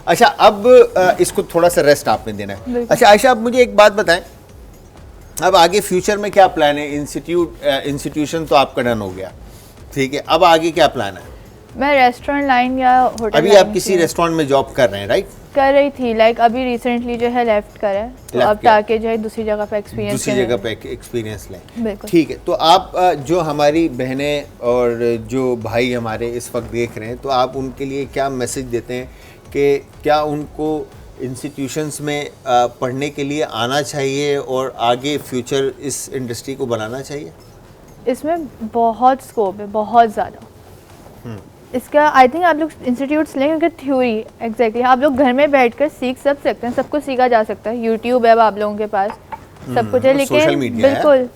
अच्छा, अब इसको थोड़ा सा रेस्ट आपने देना है। अच्छा आयशा, अब मुझे एक बात बताएं, अब आगे फ्यूचर में क्या प्लान है? इंस्टीट्यूशन तो आपका डन हो गया, ठीक है, अब आगे क्या प्लान है? मैं रेस्टोरेंट लाइन या होटल, अभी आप किसी रेस्टोरेंट में जॉब कर रहे हैं, राइट? कर रही थी, लाइक अभी रिसेंटली जो है लेफ्ट करा है, तो अब ताकि जो है दूसरी जगह पे एक्सपीरियंस लें। बिल्कुल। ठीक है, तो आप जो हमारी बहनें और जो भाई हमारे इस वक्त देख रहे हैं, तो आप उनके लिए क्या मैसेज देते हैं कि क्या उनको इंस्टीट्यूशंस में पढ़ने के लिए आना चाहिए और आगे फ्यूचर इस इंडस्ट्री को बनाना चाहिए? इसमें बहुत स्कोप है, बहुत ज़्यादा। इसका आई थिंक आप लोग इंस्टीट्यूट्स लें, क्योंकि थ्योरी एग्जैक्टली आप लोग घर में बैठकर सीख सब सकते हैं, सब कुछ सीखा जा सकता है। यूट्यूब है अब आप लोगों के पास, सब कुछ है, लेकिन बिल्कुल,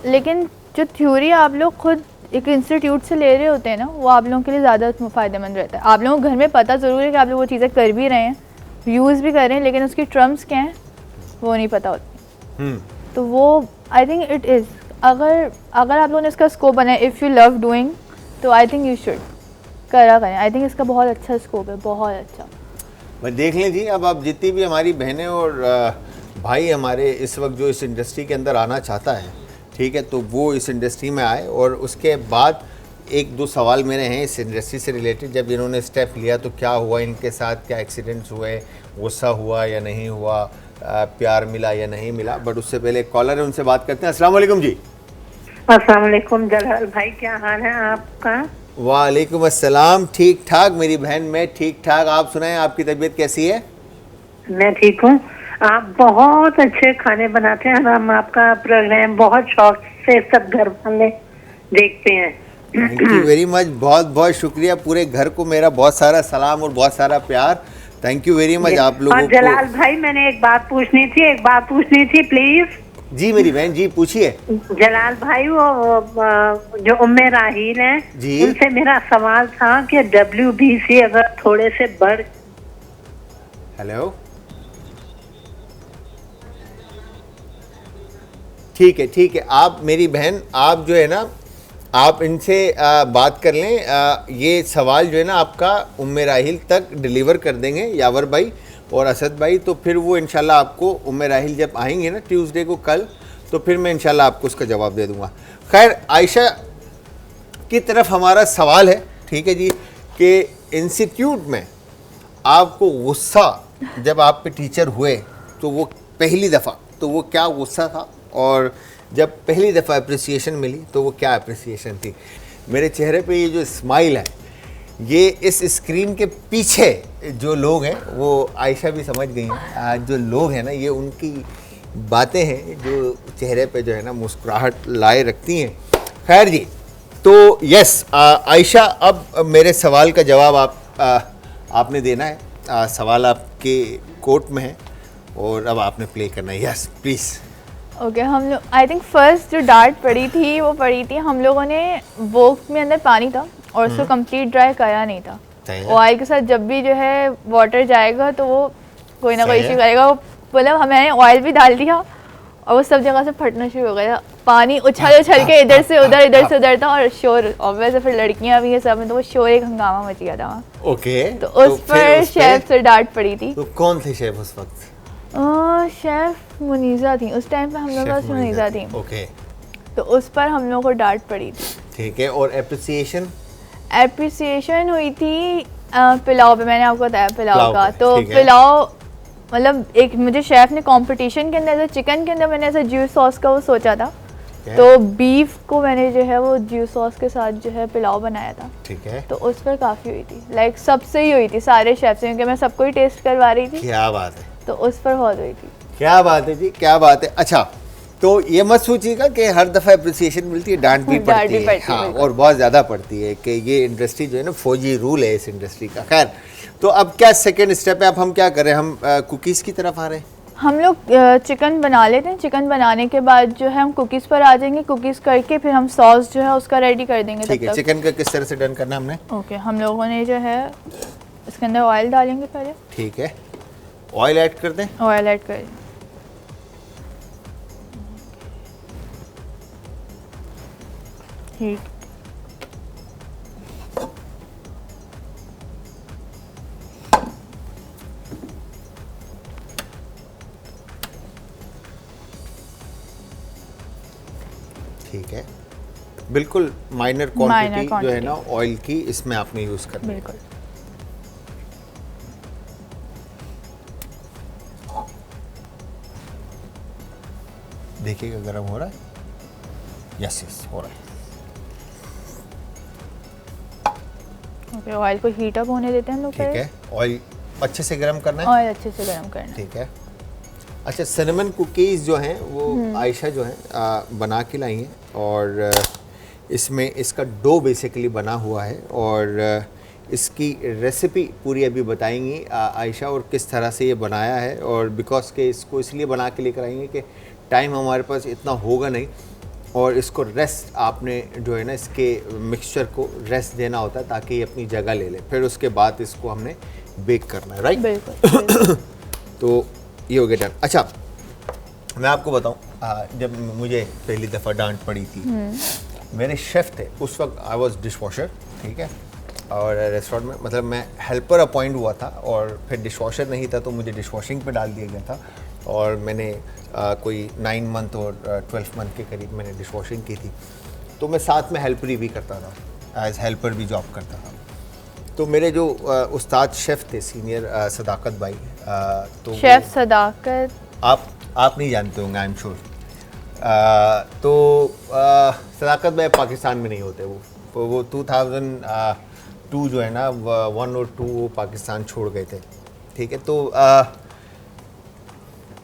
लेकिन जो थ्योरी आप लोग खुद एक इंस्टीट्यूट से ले रहे होते हैं ना, वो आप लोगों के लिए ज़्यादा फ़ायदेमंद रहता है। आप लोगों को घर में पता ज़रूर है कि आप लोग वो चीज़ें कर भी रहे हैं, यूज़ भी कर रहे हैं, लेकिन उसकी टर्म्स क्या हैं वो नहीं पता होती। तो वो आई थिंक इट इज़, अगर आप लोगों ने इसका स्कोप बनाया, इफ़ यू लव डूइंग, तो आई थिंक यू शुड करें। आई थिंक इसका बहुत अच्छा स्कोप है, बहुत अच्छा। मैं देख लें जी, अब आप जितनी भी हमारी बहनें और भाई हमारे इस वक्त जो इस इंडस्ट्री के अंदर आना चाहता है, ठीक है, तो वो इस इंडस्ट्री में आए। और उसके बाद 1-2 सवाल मेरे हैं इस इंडस्ट्री से रिलेटेड। जब इन्होंने स्टेप लिया तो क्या हुआ इनके साथ, क्या एक्सीडेंट्स हुए, गुस्सा हुआ या नहीं हुआ, प्यार मिला या नहीं मिला। बट उससे पहले एक कॉलर है, उनसे बात करते हैं। अस्सलाम वालेकुम जी। अस्सलाम वालेकुम जलाल भाई, क्या हाल है आपका? वालेकुम अस्सलाम, ठीक ठाक मेरी बहन, मैं ठीक ठाक। आप सुनाएं, आपकी तबीयत कैसी है? मैं ठीक हूँ। आप बहुत अच्छे खाने बनाते हैं, हम आपका प्रोग्राम बहुत शौक से सब घर वाले देखते हैं। थैंक यू वेरी मच, बहुत बहुत शुक्रिया। पूरे घर को मेरा बहुत सारा सलाम और बहुत सारा प्यार। थैंक यू वेरी मच आप लोगों को। जलाल भाई, मैंने एक बात पूछनी थी प्लीज। जी मेरी बहन, जी पूछिए। जलाल भाई, वो जो उम्मे राहील हैं, उनसे मेरा सवाल था कि WBC अगर थोड़े से बढ़। हेलो, ठीक है, आप मेरी बहन, आप जो है ना, आप इनसे बात कर लें। ये सवाल जो है ना आपका उम्मे राहील तक डिलीवर कर देंगे यावर भाई और असद भाई। तो फिर वो इंशाल्लाह आपको उम्मे राहील जब आएंगे ना ट्यूसडे को कल, तो फिर मैं इंशाल्लाह आपको उसका जवाब दे दूंगा। खैर, आयशा की तरफ हमारा सवाल है, ठीक है जी, कि इंस्टीट्यूट में आपको गुस्सा जब आप पे टीचर हुए तो वो पहली दफ़ा, तो वो क्या गुस्सा था, और जब पहली दफ़ा अप्रिसिएशन मिली तो वो क्या अप्रिसिएशन थी? मेरे चेहरे पे ये जो स्माइल है, ये इस स्क्रीन के पीछे जो लोग हैं वो आयशा भी समझ गई हैं। जो लोग हैं ना, ये उनकी बातें हैं जो चेहरे पे जो है ना मुस्कुराहट लाए रखती हैं। खैर जी, तो यस आयशा, अब मेरे सवाल का जवाब आपने देना है। सवाल आपके कोर्ट में है और अब आपने प्ले करना है। Yes please. ओके, हम लोग आई थिंक फर्स्ट जो डार्ट पड़ी थी वो पड़ी थी, हम लोगों ने वोक में अंदर पानी था और उसको कंप्लीट ड्राई करा नहीं था। ऑयल के साथ जब भी जो है वाटर जाएगा तो वो कोई ना कोई इशू करेगा। वो मतलब हमें ऑयल भी डाल दिया और वो सब जगह से फटना शुरू हो गया। पानी उछल उछल के इधर से उधर था और शोर ऑब्वियस, फिर लड़कियां भी ये सब में, तो वो शोर एक हंगामा मच गया था वहाँ। ओके, तो उस पर शेफ से डांट पड़ी थी। तो कौन थे शेफ उस वक्त? शेफ मुनीजा थी उस टाइम पे, हम लोग पास मुनीजा थी। ओके, तो उस पर हम लोग को डांट पड़ी थी। ठीक है, और एप्रिसिएशन हुई थी पुलाव पे। मैंने आपको बताया पुलाव का, तो ठीक है। पुलाव मतलब एक मुझे शेफ ने कंपटीशन के अंदर चिकन के अंदर मैंने ऐसा ज्यूस सॉस का वो सोचा था, तो बीफ को मैंने जो है वो ज्यूस सॉस के साथ जो है पुलाव बनाया था। ठीक है, तो उस पर काफ़ी हुई थी, लाइक सबसे ही हुई थी, सारे शेफ से, क्योंकि मैं सबको ही टेस्ट करवा रही थी। क्या बात है, तो उस पर बहुत हुई थी। क्या बात है जी, क्या बात है। अच्छा, तो ये मत सोचिएगा कि हर दफ़ा अप्रिसिएशन मिलती है, डांट भी पड़ती है। हाँ, और बहुत ज़्यादा पड़ती है कि ये इंडस्ट्री जो है ना, फौजी रूल है इस इंडस्ट्री का। खैर, तो अब क्या सेकंड स्टेप है? अब हम क्या करें? हम कुकीज़ की तरफ आ रहे हैं। हम लोग चिकन बना लेते हैं। चिकन बनाने के बाद जो है हम कुकीज़ पर आ जाएंगे। कुकीज़ करके फिर हम सॉस जो है उसका रेडी कर देंगे। ठीक है, चिकन का किस तरह से डन करना हमने? ओके, हम लोगों ने जो है इसके अंदर ऑयल डालेंगे पहले। ठीक है, ऑयल ऐड कर दें। ऑयल ऐड करें। हीट। ठीक है, बिल्कुल माइनर क्वांटिटी जो है ना ऑयल की इसमें आपने यूज़ करना है। बिल्कुल। देखिएगा गर्म हो रहा है। यस हो रहा है। ओके, ऑयल को हीट अप होने देते हैं हम लोग। ठीक है, ऑयल अच्छे से गर्म करना है। ऑयल अच्छे से गर्म करना है। ठीक है। अच्छा, सिनेमन कुकीज़ जो हैं वो आयशा जो है बना के लाई हैं और इसमें इसका डो बेसिकली बना हुआ है और इसकी रेसिपी पूरी अभी बताएंगी आयशा और किस तरह से ये बनाया है। और बिकॉज के इसको इसलिए बना के लेकर आएंगे कि टाइम हमारे पास इतना होगा नहीं और इसको रेस्ट आपने जो है ना इसके मिक्सचर को रेस्ट देना होता है ताकि ये अपनी जगह ले ले, फिर उसके बाद इसको हमने बेक करना है। राइट, बिल्कुल। तो ये हो गया डन। अच्छा, मैं आपको बताऊं, जब मुझे पहली दफ़ा डांट पड़ी थी, मेरे शेफ़ थे उस वक्त, आई वॉज डिश वॉशर। ठीक है, और रेस्टोरेंट में मतलब मैं हेल्पर अपॉइंट हुआ था और फिर डिश वॉशर नहीं था तो मुझे डिश वॉशिंग पे डाल दिया गया था और मैंने कोई 9 मंथ और 12 मंथ के करीब मैंने डिश वॉशिंग की थी। तो मैं साथ में हेल्परी भी करता था, एज हेल्पर भी जॉब करता था। तो मेरे जो उस्ताद शेफ़ थे सीनियर सदाकत भाई, तो शेफ़ सदाकत आप नहीं जानते होंगे, आई एम श्योर। तो सदाकत भाई पाकिस्तान में नहीं होते, वो 2002 जो है ना 1 और 2 वो पाकिस्तान छोड़ गए थे। ठीक है, तो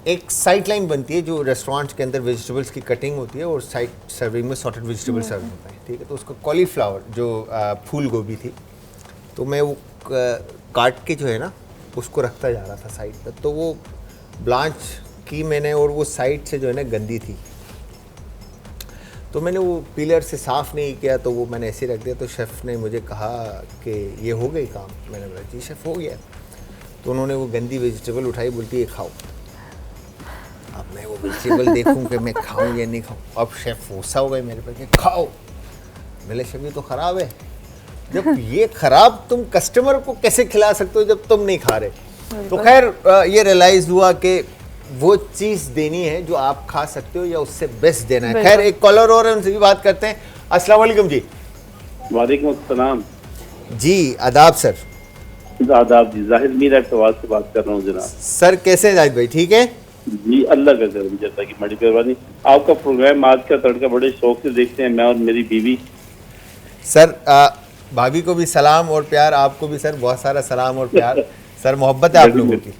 एक साइड लाइन बनती है जो रेस्टोरेंट्स के अंदर वेजिटेबल्स की कटिंग होती है और साइड सर्विंग में सॉर्टेड वेजिटेबल सर्व होता है। ठीक है, तो उसका कॉलीफ्लावर जो फूल गोभी थी, तो मैं वो काट के जो है ना उसको रखता जा रहा था साइड पर, तो वो ब्लांच की मैंने और वो साइड से जो है ना गंदी थी, तो मैंने वो पीलर से साफ़ नहीं किया, तो वो मैंने ऐसे रख दिया। तो शेफ़ ने मुझे कहा कि ये हो गई काम। मैंने बोला जी शेफ़ हो गया। तो उन्होंने वो गंदी वेजिटेबल उठाई, बोलती है खाओ। अब मैं वो वेजिटेबल देखूं कि मैं खाऊं या नहीं खाऊं। अब शेफ़ गुस्सा हो गए मेरे पर कि खाओ। मेरे शेफ़ ये तो ख़राब है। जब ये ख़राब तुम कस्टमर को कैसे खिला सकते हो जब तुम नहीं खा रहे? तो खैर ये रियलाइज़ हुआ कि वो चीज़ देनी है जो आप खा सकते हो या उससे बेस्ट देना है। खैर एक कॉलर और है, उनसे भी बात करते हैं। अस्सलाम वालेकुम जी। वालेकुम अस्सलाम जी, आदाब सर। आदाब जी, जाहिद मीर अहतवाज से बात कर रहा हूँ जनाब। सर कैसे हैं जाहिद भाई? ठीक है जी, अल्लाह का करम, जैसा कि बड़ी मेहरबानी। आपका प्रोग्राम आज का तड़का बड़े शौक से देखते हैं, मैं और मेरी बीवी। सर भाभी को भी सलाम और प्यार, आपको भी सर बहुत सारा सलाम और प्यार। सर मोहब्बत है आप लोगों की।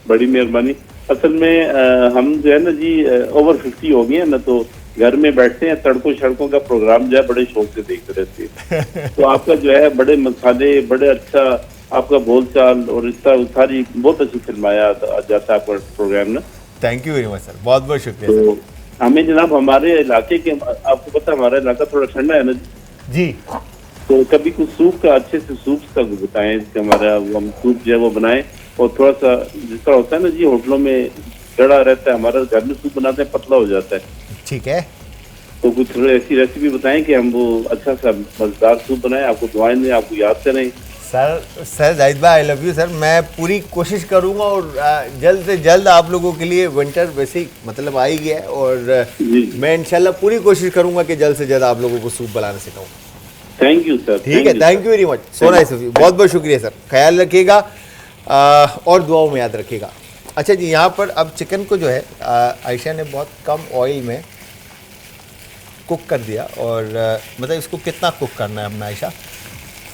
बड़ी मेहरबानी। असल में हम जो है ना जी ओवर 50 हो गए हैं ना, तो घर में बैठते हैं, सड़कों सड़कों का प्रोग्राम जो है बड़े शौक से देखते रहते हैं। तो आपका जो है बड़े मसाले, बड़े अच्छा आपका बोलचाल और इस तरह सारी बहुत अच्छी फिल्माया जाता है आपका प्रोग्राम ना। Thank you very much sir, बहुत बहुत शुक्रिया तो हमें जनाब हमारे इलाके के, आपको पता है हमारा इलाका थोड़ा ठंडा है ना जी। तो कभी कुछ सूप का, अच्छे से सूप का बताएं कि हमारा हम सूप जो है वो बनाएं। और थोड़ा सा जिस तरह होता है ना जी होटलों में गड़ा रहता है, हमारा घर में सूप बनाते हैं पतला हो जाता है। ठीक है, तो कुछ ऐसी रेसिपी बताएं कि हम वो अच्छा सा मजेदार सूप बनाएं, आपको दुआएं दें, आपको याद करें। सर जाहिद भाई आई लव यू सर। मैं पूरी कोशिश करूंगा और जल्द से जल्द आप लोगों के लिए, विंटर वैसे ही मतलब आ ही गया है और मैं इंशाल्लाह पूरी कोशिश करूंगा कि जल्द से जल्द आप लोगों को सूप बनाना सिखाऊं। Thank you sir. ठीक है, thank you very much, so nice of you, बहुत बहुत शुक्रिया सर। ख्याल रखिएगा और दुआओं में याद रखिएगा। अच्छा जी, यहाँ पर अब चिकन को जो है आयशा ने बहुत कम ऑयल में कुक कर दिया और मतलब इसको कितना कुक करना है हमने आयशा?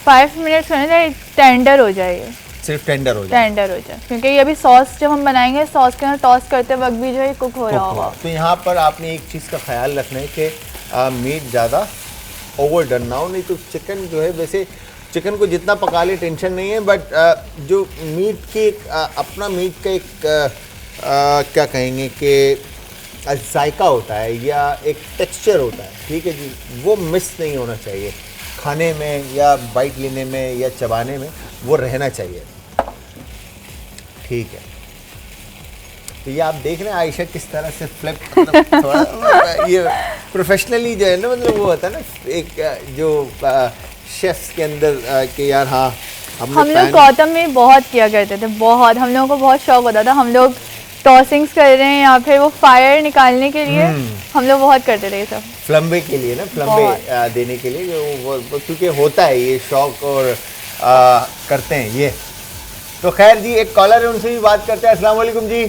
5 मिनट्स होने चाहिए, टेंडर हो जाएगा, सिर्फ टेंडर हो जाए। टेंडर हो जाए, क्योंकि ये अभी सॉस जब हम बनाएंगे सॉस के अंदर टॉस करते वक्त भी जो है कुक हो रहा होगा। तो यहाँ पर आपने एक चीज़ का ख्याल रखना है कि मीट ज़्यादा ओवर डन ना हो, नहीं तो चिकन जो है, वैसे चिकन को जितना पका ले टेंशन नहीं है, बट जो मीट की अपना मीट का एक क्या कहेंगे कि जायका होता है या एक टेक्सचर होता है, ठीक है जी, वो मिस नहीं होना चाहिए खाने में या बाइट लेने में या चबाने में, वो रहना चाहिए। ठीक है, तो ये आप देख रहे हैं आयशा किस तरह से फ्लिप, मतलब थोड़ा ये प्रोफेशनली जो है ना, मतलब वो होता है ना एक जो शेफ्स के अंदर कि यार हाँ हम लोग गौतम में बहुत किया करते थे, बहुत, हम लोगों को बहुत शौक होता था। हम लोग टॉसिंग्स कर रहे हैं या फिर वो फायर निकालने के लिए हम लोग बहुत करते थे ये सब, फ्लम्बे के लिए ना, फ्लम्बे देने के लिए, जो क्योंकि होता है ये शौक और करते हैं ये। तो खैर जी, एक कॉलर है, उनसे भी बात करते हैं। अस्सलाम वालेकुम जी।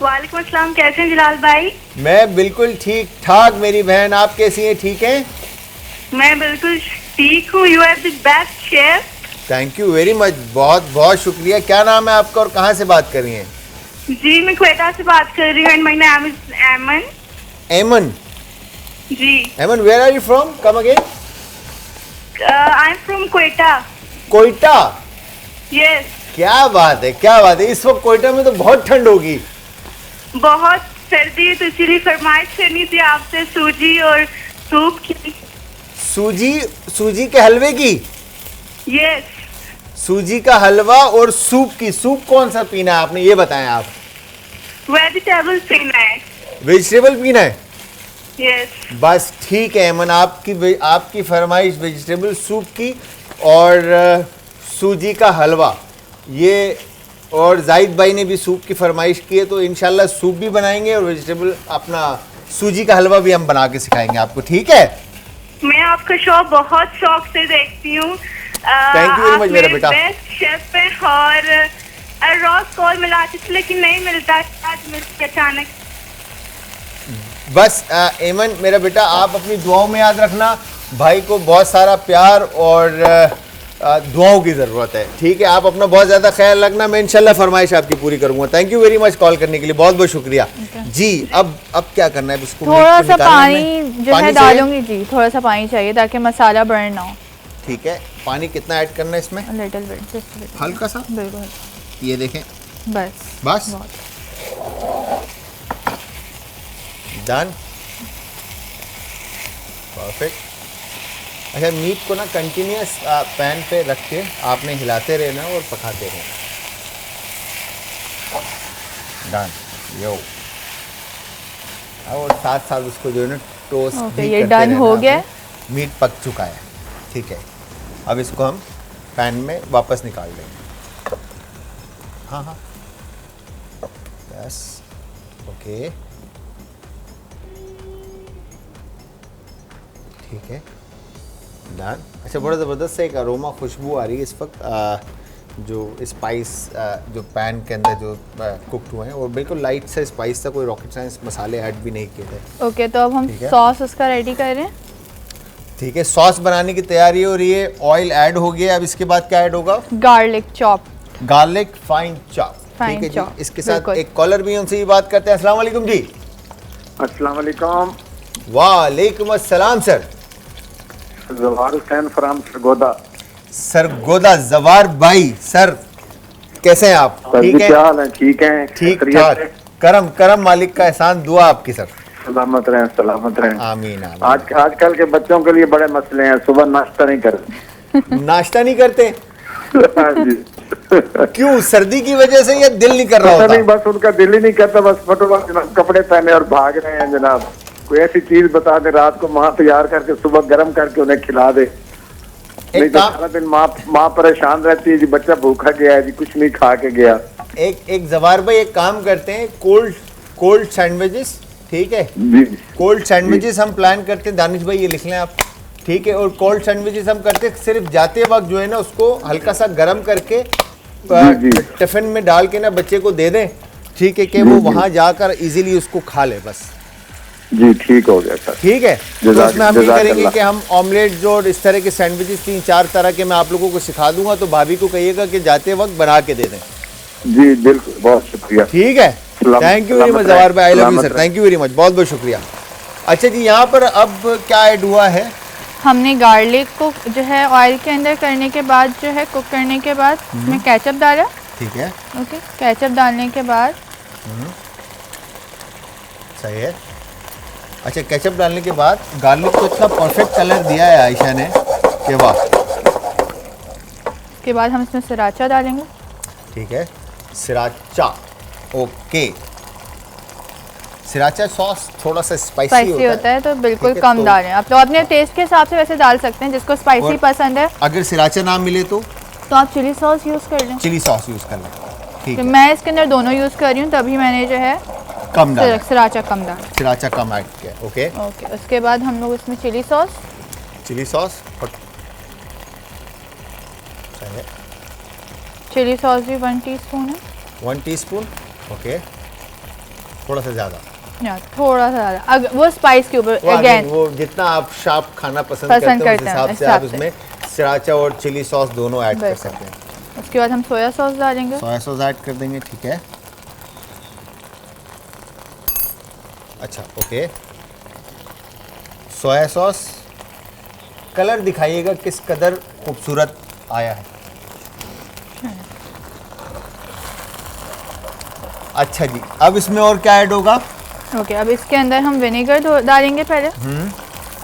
वालेकुम अस्सलाम, कैसे हैं जलाल भाई? मैं बिल्कुल ठीक ठाक, मेरी बहन आप कैसी हैं? ठीक हैं? मैं बिल्कुल ठीक हूँ। You are the best chef. Thank you very much, बहुत बहुत शुक्रिया। क्या नाम है आपका और कहाँ से बात कर रही हैं? जी मैं क्वेटा से बात कर रही हूँ एंड माय नेम इज एमन। Aiman ji. Aiman, where are you from? Come again. I am from Quetta. Quetta? Yes. क्या बात है, क्या बात है। इस वक्त कोयटा में तो बहुत ठंड होगी। बहुत सर्दी है, तो इसीलिए फरमाइश करनी थी आपसे सूजी और सूप की। सूजी के हलवे की? यस। सूजी का हलवा और सूप की। सूप कौन सा पीना है आपने, ये बताएं आप। वेजिटेबल पीना है। वेजिटेबल पीना है? यस। बस ठीक है अमन, आपकी फरमाइश वेजिटेबल सूप की और सूजी का हलवा, ये, और जाहिद भाई ने भी सूप की फरमाइश की है, तो इंशाल्लाह सूप भी बनाएंगे और वेजिटेबल अपना सूजी का हलवा भी हम बना के सिखाएंगे आपको, ठीक है? मैं आपका शो बहुत शौक से देखती हूँ। थैंक यू वेरी मच मेरा बेटा। बेस्ट शेफ है और रोज कॉल मिला लेकिन नहीं मिलता, आज मिलती अचानक। बस एमन मेरा बेटा, आप अपनी दुआओं में याद रखना, भाई को बहुत सारा प्यार और दुआओं की ज़रूरत है, ठीक है? आप अपना बहुत ज़्यादा ख्याल रखना, मैं इंशाल्लाह फरमाइश आपकी पूरी करूंगा। Thank you very much call करने के लिए, बहुत बहुत शुक्रिया जी। अब क्या करना है? इसको थोड़ा सा पानी जो है डालूंगी जी, थोड़ा सा पानी चाहिए ताकि मसाला बर्न ना हो। ठीक है, पानी कितना ऐड करना है इसमें? लिटिल बिट, जस्ट बिट, हल्का सा, बिल्कुल, ये देखें, बस डन, परफेक्ट। अच्छा, मीट को ना कंटिन्यूस पैन पे रख के आपने हिलाते रहना और पकाते रहना। डन, यो। और साथ साथ उसको जो है ना टोस्ट भी ये करते डन हो रहना। गया, मीट पक चुका है, ठीक है। अब इसको हम पैन में वापस निकाल लेंगे। हाँ हाँ, यस, ओके, ठीक है, डन। अच्छा, बड़ा ज़बरदस्त से एक अरोमा, खुशबू आ रही है इस वक्त, जो स्पाइस जो पैन के अंदर जो कुकड हुए हैं, और बिल्कुल लाइट सा स्पाइस था, कोई रॉकेट साइंस मसाले ऐड भी नहीं किए थे। ओके, तो अब हम सॉस उसका रेडी कर रहे हैं। ठीक है, सॉस बनाने की तैयारी हो रही है, ऑयल ऐड हो गया। अब इसके बाद क्या ऐड होगा? Garlic chop. Garlic fine chop. Fine ठीक है चॉप, जी। इसके साथ बिल्कुल। एक कॉलर भी, उनसे ही बात करते हैं। अस्सलाम वालेकुम जी। अस्सलाम वालेकुम। वालेकुम अस्सलाम सर। जवार हुसैन फ्रॉम सरगोदा। सरगोदा, जवार भाई सर, कैसे हैं आप? ठीक है, क्या हाल है? ठीक है, ठीक ठाक। करम करम, मालिक का एहसान, दुआ आपकी सर। सलामत रहें, सलामत रहें। आमीन आमीन। आजकल के बच्चों के लिए बड़े मसले हैं, सुबह नाश्ता नहीं करते। नाश्ता नहीं करते? हाँ जी। क्यों, सर्दी की वजह से या दिल नहीं कर रहा पता होता? नहीं, बस उनका दिल ही नहीं करता, बस फटोफट जनाब कपड़े पहने और भाग रहे हैं जनाब। कोई ऐसी चीज बता दे रात को माँ तैयार करके सुबह गर्म करके उन्हें खिला दे। नहीं तो सारा दिन माँ परेशान रहती है जी, बच्चा भूखा गया है जी, कुछ नहीं खा के गया। एक जवार भाई एक काम करते हैं, कोल्ड सैंडविचेस, ठीक है, जी कोल्ड सैंडविचेस हम प्लान करते हैं। दानिश भाई ये लिख लें आप, ठीक है। और कोल्ड सैंडविचेस हम करते हैं, सिर्फ जाते वक्त जो है ना उसको हल्का सा गर्म करके जी। टिफिन में डाल के ना बच्चे को दे दें, ठीक है, कि वो वहाँ जाकर इजीली उसको खा ले बस। जी ठीक हो गया सर। ठीक है, तो उसमें हम ये करेंगे जज़ाकल्लाह। कि हम ऑमलेट जो और इस तरह के सैंडविचेस 3-4 तरह के मैं आप लोगों को सिखा दूंगा, तो भाभी को कहिएगा कि जाते वक्त बना के दे दें। जी बिल्कुल, बहुत शुक्रिया। ठीक है, थैंक यू वेरी मच जवार भाई, I love you sir, thank you very much, बहुत बहुत शुक्रिया। अच्छा जी, यहाँ पर अब क्या ऐड हुआ है? हमने गार्लिक को जो है ऑयल के अंदर करने के बाद जो है कुक करने के बाद इसमें केचप डाला। ठीक है, ओके, केचप डालने के बाद सही है। अच्छा, केचप डालने के बाद गार्लिक को इतना परफेक्ट कलर दिया है आयशा ने कि वाह। उसके बाद हम इसमें सराचा डालेंगे। ठीक है, सराचा, ओके। सराचा सॉस थोड़ा सा स्पाइसी होता है तो बिल्कुल ठीक है, कम तो डालें। आप लोग अपने टेस्ट के हिसाब से वैसे डाल सकते हैं, जिसको स्पाइसी और पसंद है अगर सराचा ना मिले तो आप चिली सॉस यूज़ कर लें। चिली सॉस यूज़ कर लें, ठीक तो है। मैं इसके अंदर दोनों यूज़ कर रही हूँ, तभी मैंने जो है कम डाला, सराचा कम डाला। सराचा कम ऐड किया, ओके। ओके, उसके बाद हम लोग इसमें चिली सॉस और सही है, चिली सॉस भी 1 टीस्पून है। 1 टीस्पून, ओके, थोड़ा सा ज़्यादा, या थोड़ा सा ज़्यादा, अगर वो स्पाइस के ऊपर अगेन वो जितना आप शार्प खाना पसंद करते हैं उस हिसाब से आप उसमें सराचा और चिली सॉस दोनों ऐड कर सकते हैं। उसके बाद हम सोया सॉस डालेंगे। सोया सॉस ऐड कर देंगे, ठीक है। अच्छा, ओके, सोया सॉस, कलर दिखाइएगा किस कदर खूबसूरत आया है। अच्छा जी, अब इसमें और क्या ऐड होगा? ओके, अब इसके अंदर हम विनेगर डालेंगे पहले।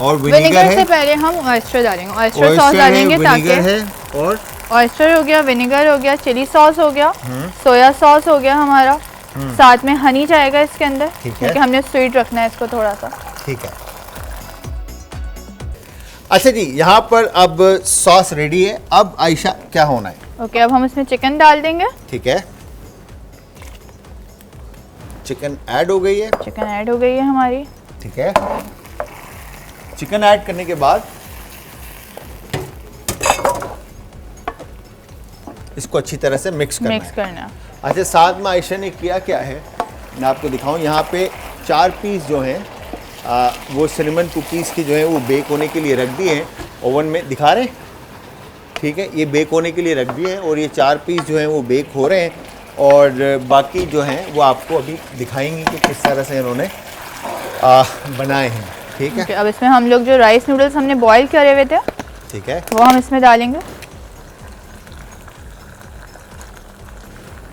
और विनेगर से पहले हम ऑयस्टर डालेंगे, ऑयस्टर सॉस डालेंगे ताकि और ऑयस्टर हो गया, विनेगर हो गया, चिली सॉस हो गया, सोया सॉस हो गया हमारा, साथ में हनी जाएगा इसके अंदर, क्योंकि हमने स्वीट रखना है इसको थोड़ा सा। ठीक है। अच्छा जी, यहाँ पर अब सॉस रेडी है। अब आयशा क्या होना है? ओके, अब हम इसमें चिकन डाल देंगे। ठीक है, चिकन ऐड हो गई है। चिकन ऐड हो गई है हमारी। ठीक है, चिकन ऐड करने के बाद इसको अच्छी तरह से मिक्स करना है। अच्छा, साथ में आयशा ने किया क्या है मैं आपको दिखाऊं। यहाँ पे 4 पीस जो हैं वो सिनेमन कुकीज़ की जो है वो बेक होने के लिए रख दिए हैं ओवन में, दिखा रहे हैं, ठीक है। ये बेक होने के लिए रख दिए हैं और ये 4 पीस जो हैं वो बेक हो रहे हैं और बाकी जो हैं वो आपको अभी दिखाएंगे कि किस तरह से इन्होंने बनाए हैं, ठीक है। अब इसमें हम लोग जो राइस नूडल्स हमने बॉईल करे हुए थे, ठीक है, वो हम इसमें डालेंगे।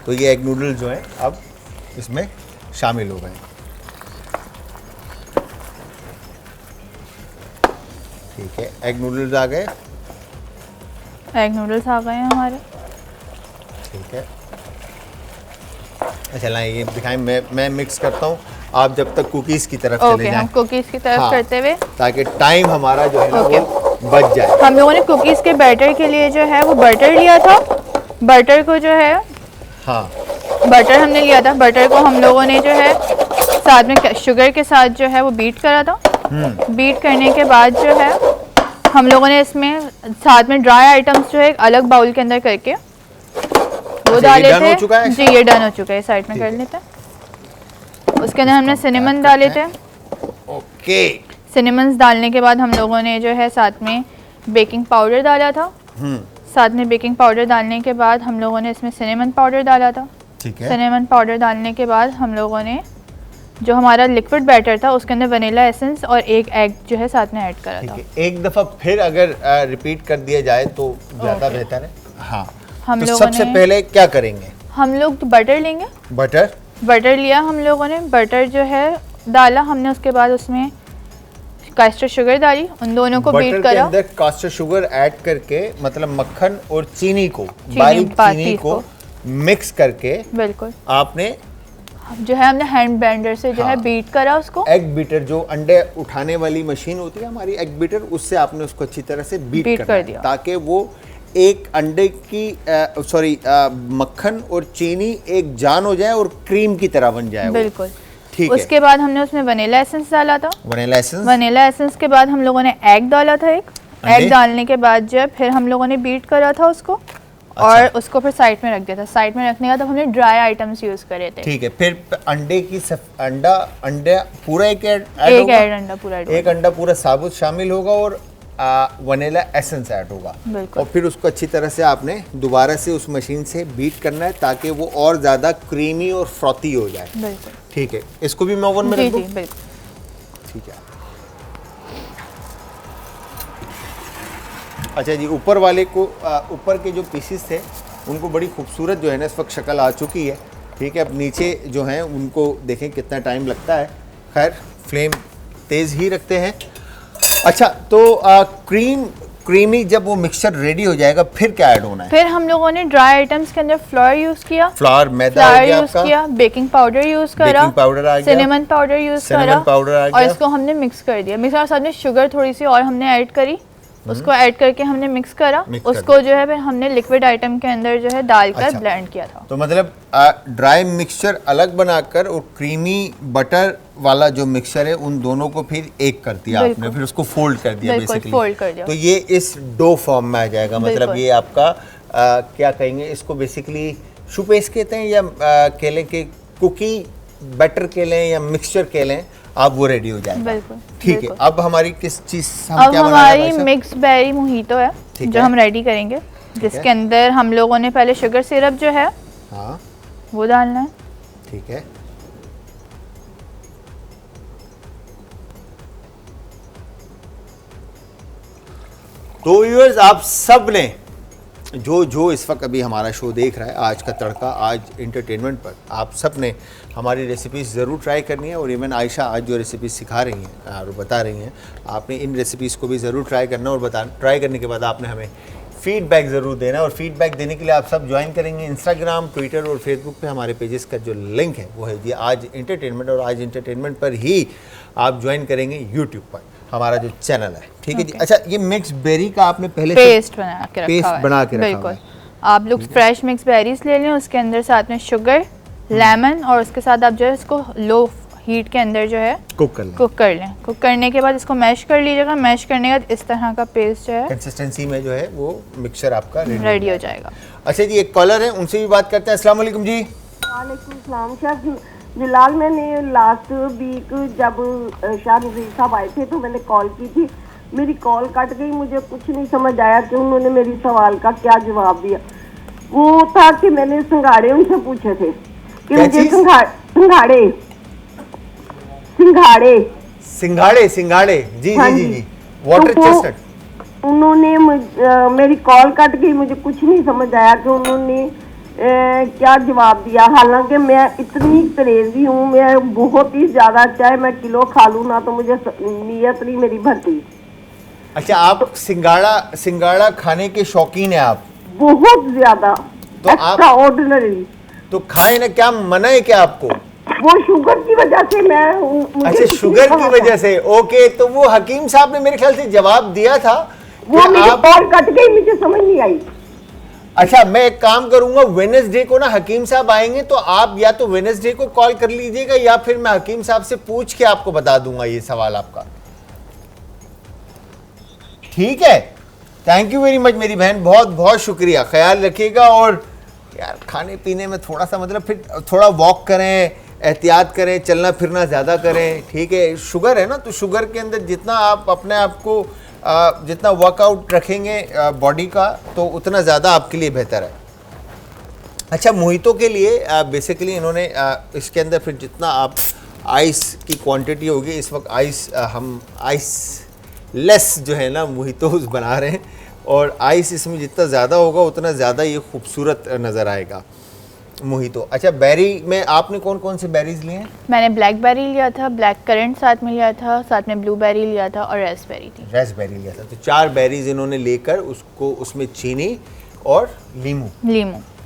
तो ये एग नूडल्स जो हैं अब इसमें शामिल हो गए हैं, ठीक है। एग नूडल्स आ गए, एग नूडल्स आ गए हैं हमारे, ठीक है। अच्छा लाएं, ये दिखाएं, मैं मिक्स करता हूँ, आप जब तक कुकीज़ की तरफ चले जाएं। हम कुकीज़ की तरफ करते हुए, ताकि टाइम हमारा जो है ना वो बच जाए। हम लोगों ने कुकीज़ के बैटर के लिए जो है वो बटर लिया था। बटर को जो है, हाँ, बटर हमने लिया था। बटर को हम लोगों ने जो है साथ में शुगर के साथ जो है वो बीट करा था। बीट करने के बाद जो है हम लोगों ने इसमें साथ में ड्राई आइटम्स जो है एक अलग बाउल के अंदर करके वो डाले थे। जी, ये डन हो चुका है, साइड में कर लेते हैं। उसके अंदर हमने सिनेमन डाले थे। ओके, सिनेमन्स डालने के बाद हम लोगों ने जो है साथ में बेकिंग पाउडर डाला था। साथ में बेकिंग पाउडर डालने के बाद हम लोगों ने इसमें सिनेमन पाउडर डाला था। ठीक है। सिनेमन पाउडर डालने के बाद हम लोगों ने जो हमारा लिक्विड बैटर था उसके अंदर वनीला एसेंस और एक एग जो है साथ में ऐड करा था। एक दफ़ा फिर अगर रिपीट कर दिया जाए तो ज़्यादा बेहतर है। हाँ, हम तो लोगों सबसे ने पहले क्या करेंगे? हम लोग बटर लेंगे। बटर लिया हम लोगों ने, बटर जो है डाला हमने, उसके बाद उसमें कास्टर शुगर डाली, उन दोनों को बीट करा। बटर के अंदर कास्टर शुगर ऐड करके, मतलब मक्खन और चीनी को, बारीक चीनी को मिक्स करके बिल्कुल आपने जो है हमने हैंड ब्लेंडर से जो है बीट करा उसको। एग बीटर, जो अंडे उठाने वाली मशीन होती है हमारी एग बीटर, उससे आपने उसको अच्छी तरह से बीट कर दिया ताकि वो एक अंडे की मक्खन और चीनी एक जान हो जाए और क्रीम की तरह बन जाए। बिल्कुल ठीक है। उसके बाद हमने उसमें वनीला एसेंस डाला था। वनीला एसेंस के बाद हम लोगों ने एग डाला था। एक एग डालने के बाद जो फिर हम लोगों ने बीट करा था उसको। अच्छा। और उसको फिर साइड में रख दिया था। साइड में रखने का तब हमने ड्राई आइटम्स यूज करे थे। ठीक है। फिर अंडे पूरा एक अंडा पूरा साबुत शामिल होगा और वनीला एसेंस ऐड होगा और फिर उसको अच्छी तरह से आपने दोबारा से उस मशीन से बीट करना है ताकि वो और ज़्यादा क्रीमी और फ्रॉथी हो जाए। ठीक है। इसको भी मैं ओवन में रख दूं? ठीक है। अच्छा जी, ऊपर वाले को ऊपर के जो पीसेस थे उनको बड़ी खूबसूरत जो है ना इस वक्त शक्ल आ चुकी है। ठीक है। अब नीचे जो हैं उनको देखें कितना टाइम लगता है। खैर फ्लेम तेज़ ही रखते हैं। अच्छा, तो क्रीमी जब वो मिक्सचर रेडी हो जाएगा फिर क्या ऐड होना है? फिर हम लोगों ने ड्राई आइटम्स के अंदर फ्लोर यूज किया, मैदा यूज किया, बेकिंग पाउडर यूज करा, सिनेमन पाउडर यूज करा और इसको हमने मिक्स कर दिया। मिक्स और साथ में शुगर थोड़ी सी और हमने ऐड करी, उसको ऐड करके हमने मिक्स करा। उसको जो है फिर हमने लिक्विड आइटम के अंदर जो है डालकर ब्लेंड किया था। तो मतलब ड्राई मिक्सचर अलग बनाकर और क्रीमी बटर वाला जो मिक्सचर है उन दोनों को फिर एक कर दिया आपने, फिर उसको फोल्ड कर दिया बेसिकली। फोल्ड कर दिया। तो ये इस डो फॉर्म में आ जाएगा। मतलब ये आपका क्या कहेंगे इसको, बेसिकली शुपेस कहते हैं या केले के कुकी बैटर के लें या मिक्सचर के लें, आप वो रेडी हो जाएगा। बिल्कुल। ठीक है। अब हमारी किस चीज अब हमारी मिक्स बेरी मोहितो है जो हम रेडी करेंगे, जिसके अंदर हम लोगों ने पहले शुगर सिरप जो है वो डालना है। ठीक है। तो व्यूअर्स, आप सब ने जो इस वक्त अभी हमारा शो देख रहा है, आज का तड़का, आज इंटरटेनमेंट पर, आप सब ने हमारी रेसिपीज़ ज़रूर ट्राई करनी है। और इवन आयशा आज जो रेसिपीज़ सिखा रही हैं और बता रही हैं, आपने इन रेसिपीज़ को भी ज़रूर ट्राई करना और ट्राई करने के बाद आपने हमें फीडबैक ज़रूर देना। और फीडबैक देने के लिए आप सब ज्वाइन करेंगे इंस्टाग्राम, ट्विटर और फेसबुक पे हमारे पेजेस का जो लिंक है वो है जी आज इंटरटेनमेंट, और आज इंटरटेनमेंट पर ही आप ज्वाइन करेंगे यूट्यूब पर हमारा जो चैनल है। ठीक है जी। अच्छा, ये मिक्स बेरी का आपने पहले पेस्ट बना के रखा है। बिल्कुल। आप लोग फ्रेश मिक्स बेरीज ले लें, उसके अंदर साथ में शुगर, लेमन और उसके साथ आप जो है इसको लो हीट के अंदर जो है कुक कर लें। कुक करने के बाद इसको मैश कर लीजिएगा। मैश करने के बाद इस तरह का पेस्ट जो है कंसिस्टेंसी में जो है वो मिक्सचर आपका रेडी हो जाएगा। अच्छा जी, एक कॉलर है, उनसे भी बात करते हैं। अस्सलाम वालेकुम जी। वालेकुम सलाम। शेफ जलाल, मैंने लास्ट वीक जब शाह नज़ीर साहब आए थे तो मैंने कॉल की थी, मेरी कॉल कट गई। मुझे कुछ नहीं समझ आया कि उन्होंने मेरी सवाल का क्या जवाब दिया। वो था कि मैंने सिंघाड़े उनसे पूछे थे कि मुझे सिंघाड़े जी वाटर चेस्टनट। उन्होंने मेरी कॉल कट गई, मुझे कुछ नहीं समझ आया कि उन्होंने क्या जवाब दिया। हालांकि मैं इतनी करेजी हूँ, मैं बहुत ही ज्यादा, चाहे मैं किलो खा लूँ ना तो मुझे नीयत नहीं मेरी भरती। अच्छा, आप सिंघाड़ा खाने के शौकीन है आप? बहुत ज्यादा। तो एक्स्ट्रा ऑर्डिनरी। तो खाए ना, क्या मना है क्या आपको? वो शुगर की वजह से मैं। अच्छा, शुगर की वजह से, ओके। तो वो हकीम साहब ने मेरे ख्याल से जवाब दिया था, वो मेरी कॉल कट गई, मुझे समझ नहीं आई। अच्छा, मैं एक काम करूंगा, वेडनेसडे को ना हकीम साहब आएंगे तो आप या तो वेडनेसडे को कॉल कर लीजिएगा या फिर मैं हकीम साहब से पूछ के आपको बता दूंगा ये सवाल आपका। ठीक है। थैंक यू वेरी मच मेरी बहन, बहुत बहुत शुक्रिया। ख्याल रखिएगा और यार खाने पीने में थोड़ा सा मतलब फिर थोड़ा वॉक करें, एहतियात करें, चलना फिरना ज़्यादा करें, ठीक है। शुगर है ना, तो शुगर के अंदर जितना आप अपने आप को जितना वर्कआउट रखेंगे बॉडी का, तो उतना ज़्यादा आपके लिए बेहतर है। अच्छा, मोहितो के लिए बेसिकली इन्होंने इसके अंदर फिर जितना आप आइस की क्वांटिटी होगी, इस वक्त हम आइस लेस जो है ना मोहितोस बना रहे हैं, और आइस इसमें जितना ज़्यादा होगा उतना ज़्यादा ये खूबसूरत नज़र आएगा मोहितो। अच्छा, बेरी में आपने कौन कौन से बेरीज लिए हैं? मैंने ब्लैक बेरी लिया था, ब्लैक करंट साथ में लिया था, साथ में ब्लूबेरी लिया था और रेस्पबेरी थी। रेस्पबेरी लिया था। तो 4 बेरीज इन्होंने लेकर उसको उसमें चीनी और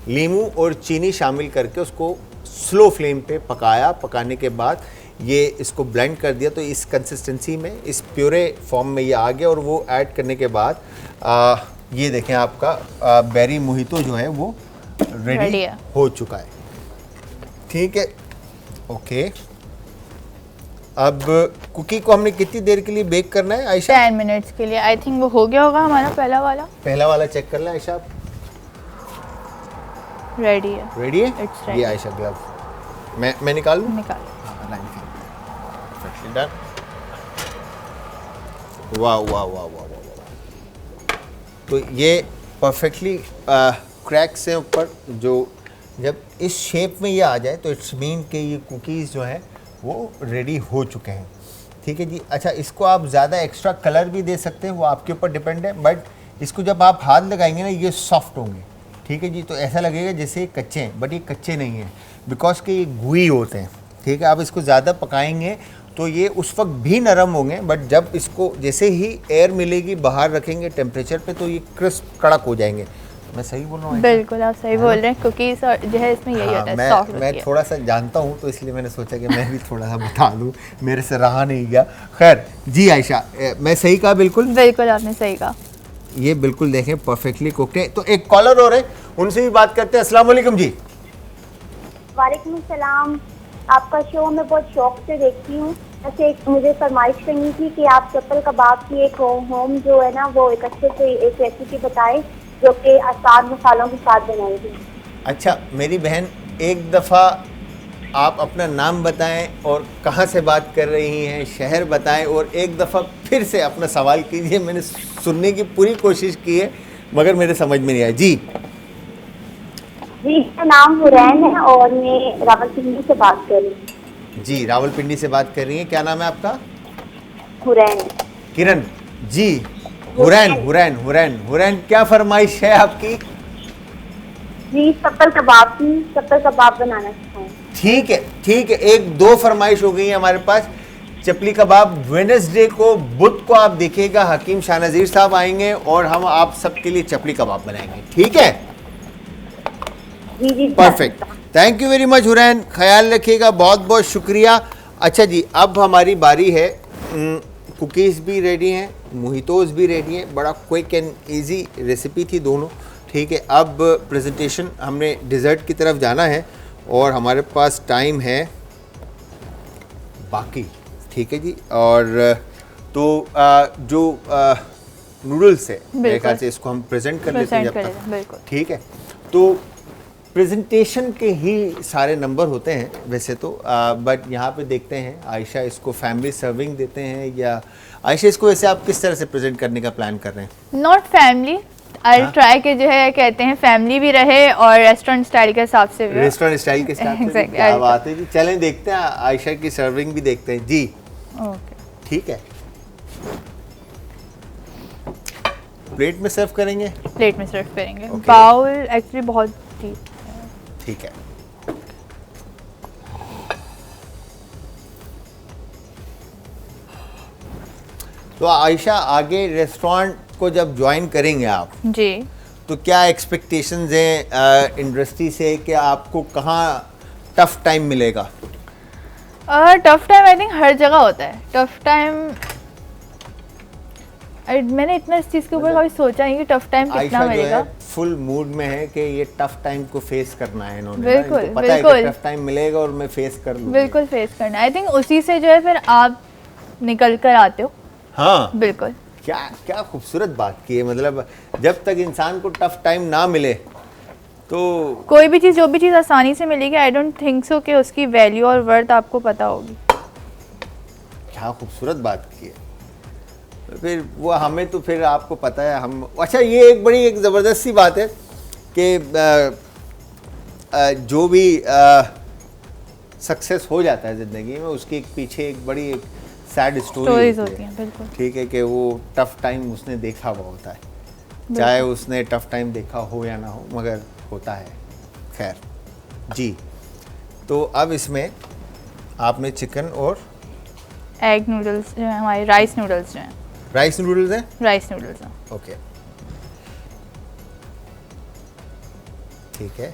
लीमू और चीनी शामिल करके उसको स्लो फ्लेम पे पकाया। पकाने के बाद ये इसको ब्लेंड कर दिया, तो इस कंसिस्टेंसी में, इस प्योरे फॉर्म में ये आ गया। और वो ऐड करने के बाद ये देखें आपका बेरी मोहितो जो है वो रेडी हो चुका है। ठीक है, ओके। अब कुकी को हमने कितनी देर के लिए बेक करना है आयशा? 10 मिनट्स के लिए। आई थिंक वो हो गया होगा हमारा पहला वाला चेक कर लें आयशा। आप रेडी है? रेडी है? It's ready. ये आयशा ग्लव मैं निकाल लूं? निकाल। डन। वाह वाह वाह वाह वाह। तो ये परफेक्टली क्रैक्स हैं ऊपर, जो जब इस शेप में ये आ जाए तो इट्स मीन कि ये कुकीज़ जो हैं वो रेडी हो चुके हैं। ठीक है जी। अच्छा, इसको आप ज़्यादा एक्स्ट्रा कलर भी दे सकते हैं, वो आपके ऊपर डिपेंड है, बट इसको जब आप हाथ लगाएंगे ना ये सॉफ्ट होंगे। ठीक है जी। तो ऐसा लगेगा जैसे कच्चे हैं, बट ये कच्चे नहीं हैं, बिकॉज के ये गुई होते हैं। ठीक है। आप इसको ज़्यादा पकाएंगे तो ये उस वक्त भी नरम होंगे, बट जब इसको जैसे ही एयर मिलेगी बाहर रखेंगे टेम्परेचर पे तो ये क्रिस्प कड़क हो जाएंगे। मैं सही बोल रहा हूँ? बिल्कुल आप सही बोल रहे हैं। कुकीज़ और जो है इसमें यही होता है, सॉफ्ट होती है। मैं थोड़ा सा जानता हूँ तो इसलिए मैंने सोचा कि मैं भी थोड़ा सा बता दूँ, मेरे से रहा नहीं गया। खैर जी आयशा, मैं सही कहा? बिल्कुल बिल्कुल आपने सही कहा। ये बिल्कुल देखें परफेक्टली कुक्ड है। तो एक कॉलर और है, उनसे भी बात करते हैं। अस्सलाम वालेकुम जी। वालेकुम सलाम। आपका शो मैं बहुत शौक से देखती हूँ। ऐसे एक मुझे फरमाइश करनी थी कि आप चप्पल कबाब की एक होम जो है ना वो एक अच्छे से एक रेसिपी बताएं जो कि आसान मसालों के साथ बनाएगी। अच्छा मेरी बहन, एक दफ़ा आप अपना नाम बताएं और कहाँ से बात कर रही हैं, शहर बताएं, और एक दफ़ा फिर से अपना सवाल कीजिए। मैंने सुनने की पूरी कोशिश की है मगर मेरे समझ में नहीं आया। जी मेरा नाम हुरैन है और मैं रावलपिंडी से बात कर रही हूँ। जी रावलपिंडी से बात कर रही हैं। क्या नाम है आपका? हुरैन। किरण जी। हुरैन हुरैन हुरैन हुरैन, क्या फरमाइश है आपकी? जी चप्पल कबाब बनाना सिखाएं। ठीक है ठीक है, 1-2 फरमाइश हो गई है हमारे पास। चपली कबाब वेडनेसडे को, बुध को आप देखिएगा, हकीम शाह नज़ीर साहब आएंगे और हम आप सबके लिए चपली कबाब बनाएंगे। ठीक है, जी perfect. Thank you very much Hurain, ख्याल रखिएगा, बहुत बहुत शुक्रिया। अच्छा जी, अब हमारी बारी है। कुकीज़ भी रेडी हैं, मोहितोज़ भी रेडी हैं। बड़ा क्विक एंड इजी रेसिपी थी दोनों। ठीक है, अब प्रेजेंटेशन, हमने डिज़र्ट की तरफ जाना है और हमारे पास टाइम है बाकी। ठीक है जी। और तो जो नूडल्स है मेरे ख्याल से इसको हम प्रेजेंट कर लेते हैं जब तक। ठीक है, तो प्रेजेंटेशन के ही सारे नंबर होते हैं वैसे तो, बट यहाँ पे देखते हैं आयशा इसको फैमिली सर्विंग देते हैं या आयशा इसको वैसे आप किस तरह से प्रेजेंट करने का प्लान कर रहे हैं? नॉट फैमिली, आई ट्राई के जो है कहते हैं फैमिली भी रहे और रेस्टोरेंट स्टाइल के हिसाब से भी। रेस्टोरेंट स्टाइल के हिसाब से क्या बात है जी। चलें देखते हैं, आयशा की सर्विंग भी देखते हैं जी। ओके ठीक है, प्लेट में सर्व करेंगे? प्लेट में सर्व करेंगे। बाउल एक्चुअली बहुत ठीक है। तो आयशा, आगे रेस्टोरेंट को जब ज्वाइन करेंगे आप जी, तो क्या एक्सपेक्टेशंस हैं इंडस्ट्री से कि आपको कहाँ टफ टाइम मिलेगा? टफ टाइम आई थिंक हर जगह होता है। टफ टाइम मैंने इतना इस चीज़ के ऊपर कभी सोचा नहीं कि टफ टाइम कितना मिलेगा। फुल मूड में है कि ये टफ टाइम को फेस करना है इन्होंने। बिल्कुल पता है कि टफ टाइम मिलेगा और मैं फेस कर लूंगी। बिल्कुल फेस करना। आई थिंक उसी से जो है फिर आप निकल कर आते हो। हाँ बिल्कुल। क्या क्या खूबसूरत बात की है। मतलब जब तक इंसान को टफ टाइम ना मिले तो कोई भी चीज़, जो भी चीज़ आसानी से मिलेगी, आई डोंट थिंक सो कि उसकी वैल्यू और वर्थ आपको पता होगी। क्या खूबसूरत बात की है। तो फिर वो हमें तो फिर आपको पता है हम, अच्छा ये एक बड़ी एक ज़बरदस्त सी बात है कि जो भी सक्सेस हो जाता है ज़िंदगी में, उसके एक पीछे एक बड़ी एक सैड स्टोरी होती है। बिल्कुल ठीक है, कि वो टफ टाइम उसने देखा हुआ होता है, चाहे उसने टफ टाइम देखा हो या ना हो, मगर होता है। खैर जी, तो अब इसमें आपने चिकन और एग नूडल्स जो है, हमारे राइस नूडल्स जो हैं, राइस नूडल्स हैं। राइस नूडल्स हैं। ओके, ठीक है।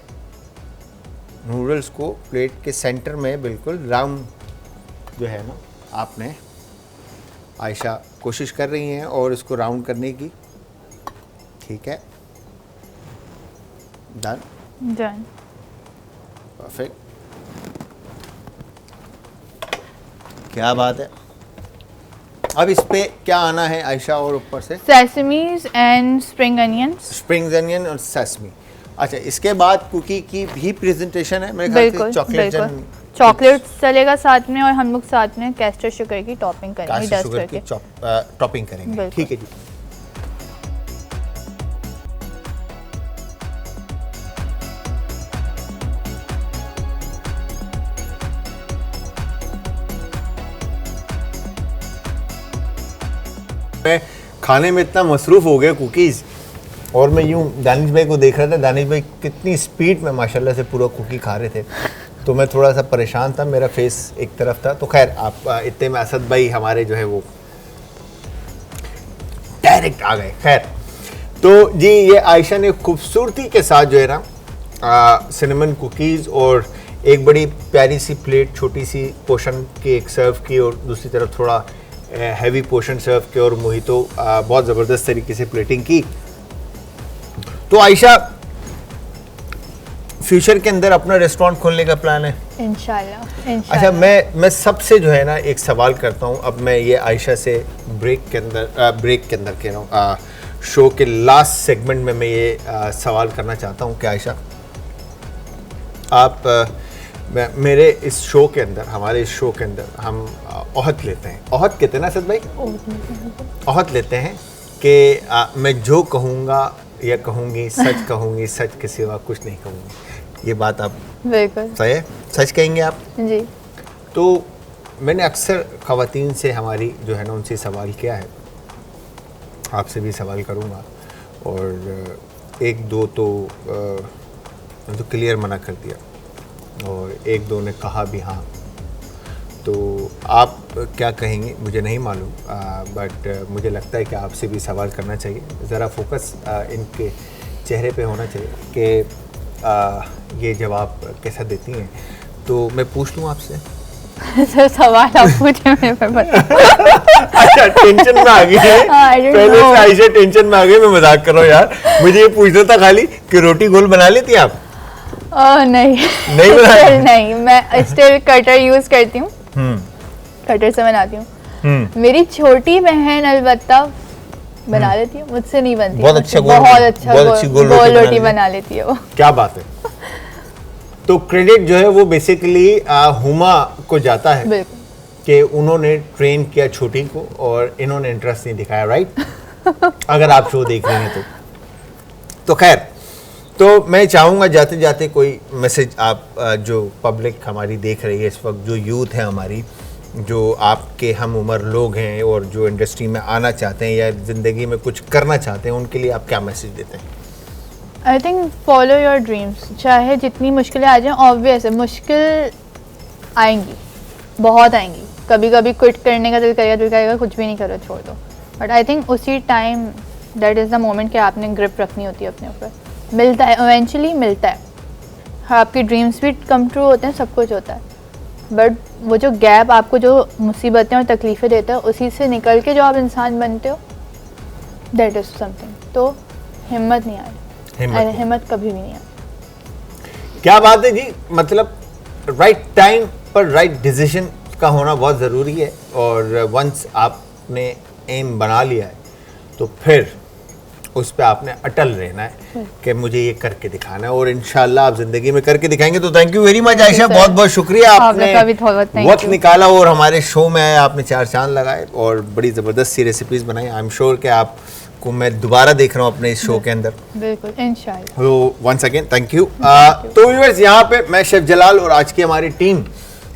नूडल्स को प्लेट के सेंटर में बिल्कुल राउंड जो है ना, आपने आयशा कोशिश कर रही हैं और इसको राउंड करने की। ठीक है, डन, डन। परफेक्ट, क्या बात है। अब इस पे क्या आना है आयशा, और ऊपर से sesames and spring onions. Springs onion और सेसमी। अच्छा, इसके बाद कुकी की भी प्रेजेंटेशन है मेरे ख्याल से। बिल्कुल, चॉकलेट बिल्कुल। चॉकलेट चलेगा साथ में, और हम लोग साथ में कैस्टर शुगर की टॉपिंग करेंगे, डस्ट शुगर करके। की टॉपिंग करेंगे। बिल्कुल। ठीक है जी। मैं खाने में इतना मसरूफ़ हो गया कुकीज़, और मैं यूँ दानिश भाई को देख रहा था, दानिश भाई कितनी स्पीड में माशाल्लाह से पूरा कुकी खा रहे थे, तो मैं थोड़ा सा परेशान था, मेरा फेस एक तरफ था। तो खैर, आप इतने में असद भाई हमारे जो है वो डायरेक्ट आ गए। खैर, तो जी ये आयशा ने खूबसूरती के साथ जो है ना सिनेमन कुकीज़ और एक बड़ी प्यारी सी प्लेट, छोटी सी पोर्शन की एक सर्व की, और दूसरी तरफ थोड़ा हैवी पोर्शन सर्व के, और मोहितो बहुत ज़बरदस्त तरीके से प्लेटिंग की। तो आयशा, फ्यूचर के अंदर अपना रेस्टोरेंट खोलने का प्लान है? इंशाल्लाह, अच्छा, इंशाल्लाह। मैं सबसे जो है ना एक सवाल करता हूँ। अब मैं ये आयशा से ब्रेक के अंदर कह रहा हूँ, शो के लास्ट सेगमेंट में मैं ये सवाल करना चाहता हूँ कि आयशा, आप मेरे इस शो के अंदर, हमारे इस शो के अंदर हम ओहद लेते हैं, ओहद कहते हैं ना सद भाई, ओहद लेते हैं कि मैं जो कहूँगा या कहूँगी सच कहूँगी, सच के सिवा कुछ नहीं कहूँगी। ये बात आप बिल्कुल सही है, सच कहेंगे आप जी। तो मैंने अक्सर ख़वातीन से हमारी जो है ना उनसे सवाल किया है, आपसे भी सवाल करूँगा, और एक दो तो क्लियर मना कर दिया, और एक दो ने कहा भी हाँ। तो आप क्या कहेंगे मुझे नहीं मालूम, बट मुझे लगता है कि आपसे भी सवाल करना चाहिए। ज़रा फोकस इनके चेहरे पे होना चाहिए कि ये जवाब कैसा देती हैं। तो मैं पूछ लूँ आपसे? सर सवाल आप पूछे, मैं बता। अच्छा, टेंशन में आ गई है। पहले से आयशा टेंशन में आ गई। मैं मजाक कर रहा हूँ यार, मुझे ये पूछना था खाली कि रोटी गोल बना लेती आप? नहीं नहीं नहीं, मैं स्टिल कटर यूज करती हूँ, कटर से बनाती हूँ। मेरी छोटी बहन अलबत्ता बना लेती है, मुझसे नहीं बनती। बहुत अच्छा गोल रोटी बना लेती है वो। क्या बात है। तो क्रेडिट जो है वो बेसिकली हुमा को जाता है कि उन्होंने ट्रेन किया छोटी को, और इन्होंने इंटरेस्ट नहीं दिखाया, राइट? अगर आप शो देख रहे हैं तो खैर, तो मैं चाहूँगा जाते जाते कोई मैसेज आप जो पब्लिक हमारी देख रही है इस वक्त, जो यूथ है हमारी, जो आपके हम उम्र लोग हैं और जो इंडस्ट्री में आना चाहते हैं या ज़िंदगी में कुछ करना चाहते हैं, उनके लिए आप क्या मैसेज देते हैं? I think follow your dreams, चाहे जितनी मुश्किलें आ जाएं। ऑब्वियस है मुश्किल आएंगी, बहुत आएंगी, कभी कभी क्विट करने का दिल करेगा, कुछ भी नहीं करो, छोड़ दो। बट आई थिंक उसी time that is the moment कि आपने ग्रिप रखनी होती है अपने ऊपर। मिलता है, इवेंचुअली मिलता है। हाँ, आपकी ड्रीम्स भी कम ट्रू होते हैं, सब कुछ होता है, बट वो जो गैप आपको जो मुसीबतें और तकलीफ़ें देता है, उसी से निकल के जो आप इंसान बनते हो, दैट इज़ समथिंग। तो हिम्मत नहीं आए, हिम्मत कभी भी नहीं आए। क्या बात है जी। मतलब राइट टाइम पर राइट डिसीजन का होना बहुत ज़रूरी है, और वंस आपने एम बना लिया है तो फिर उस पर आपने अटल रहना है कि मुझे ये करके दिखाना है, और इंशाल्लाह आप जिंदगी में करके दिखाएंगे। तो thank you very much Ayesha, बहुत बहुत शुक्रिया, आपने वक्त निकाला और हमारे शो में आए, आपने 4 चांद लगाए और बड़ी ज़बरदस्त सी रेसिपीज बनाई। आई एम श्योर कि आपको मैं दोबारा देख रहा हूँ अपने इस शो के अंदर, बिल्कुल इंशाल्लाह। तो वंस अगेन थैंक यू। तो व्यूअर्स, यहाँ पे मैं शेफ जलाल और आज की हमारी टीम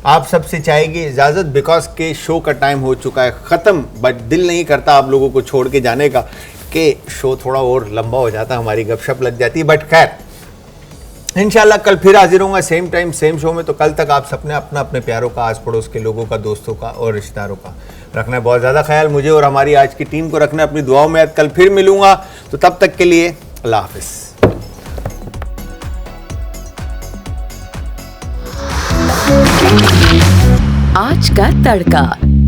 आप सबसे चाहेगी इजाज़त, बिकॉज के शो का टाइम हो चुका है ख़त्म, बट दिल नहीं करता आप लोगों को छोड़ के जाने का कि शो थोड़ा और लंबा हो जाता, हमारी गपशप लग जाती, बट खैर इंशाल्लाह कल फिर हाजिर होऊंगा सेम टाइम सेम शो में। तो कल तक आप सबने अपना अपने प्यारों का, आस पड़ोस के लोगों का, दोस्तों का और रिश्तेदारों का रखना है बहुत ज़्यादा ख्याल, मुझे और हमारी आज की टीम को रखना है अपनी दुआओं में। कल फिर मिलूंगा, तो तब तक के लिए अल्लाह हाफिज़। आज का तड़का।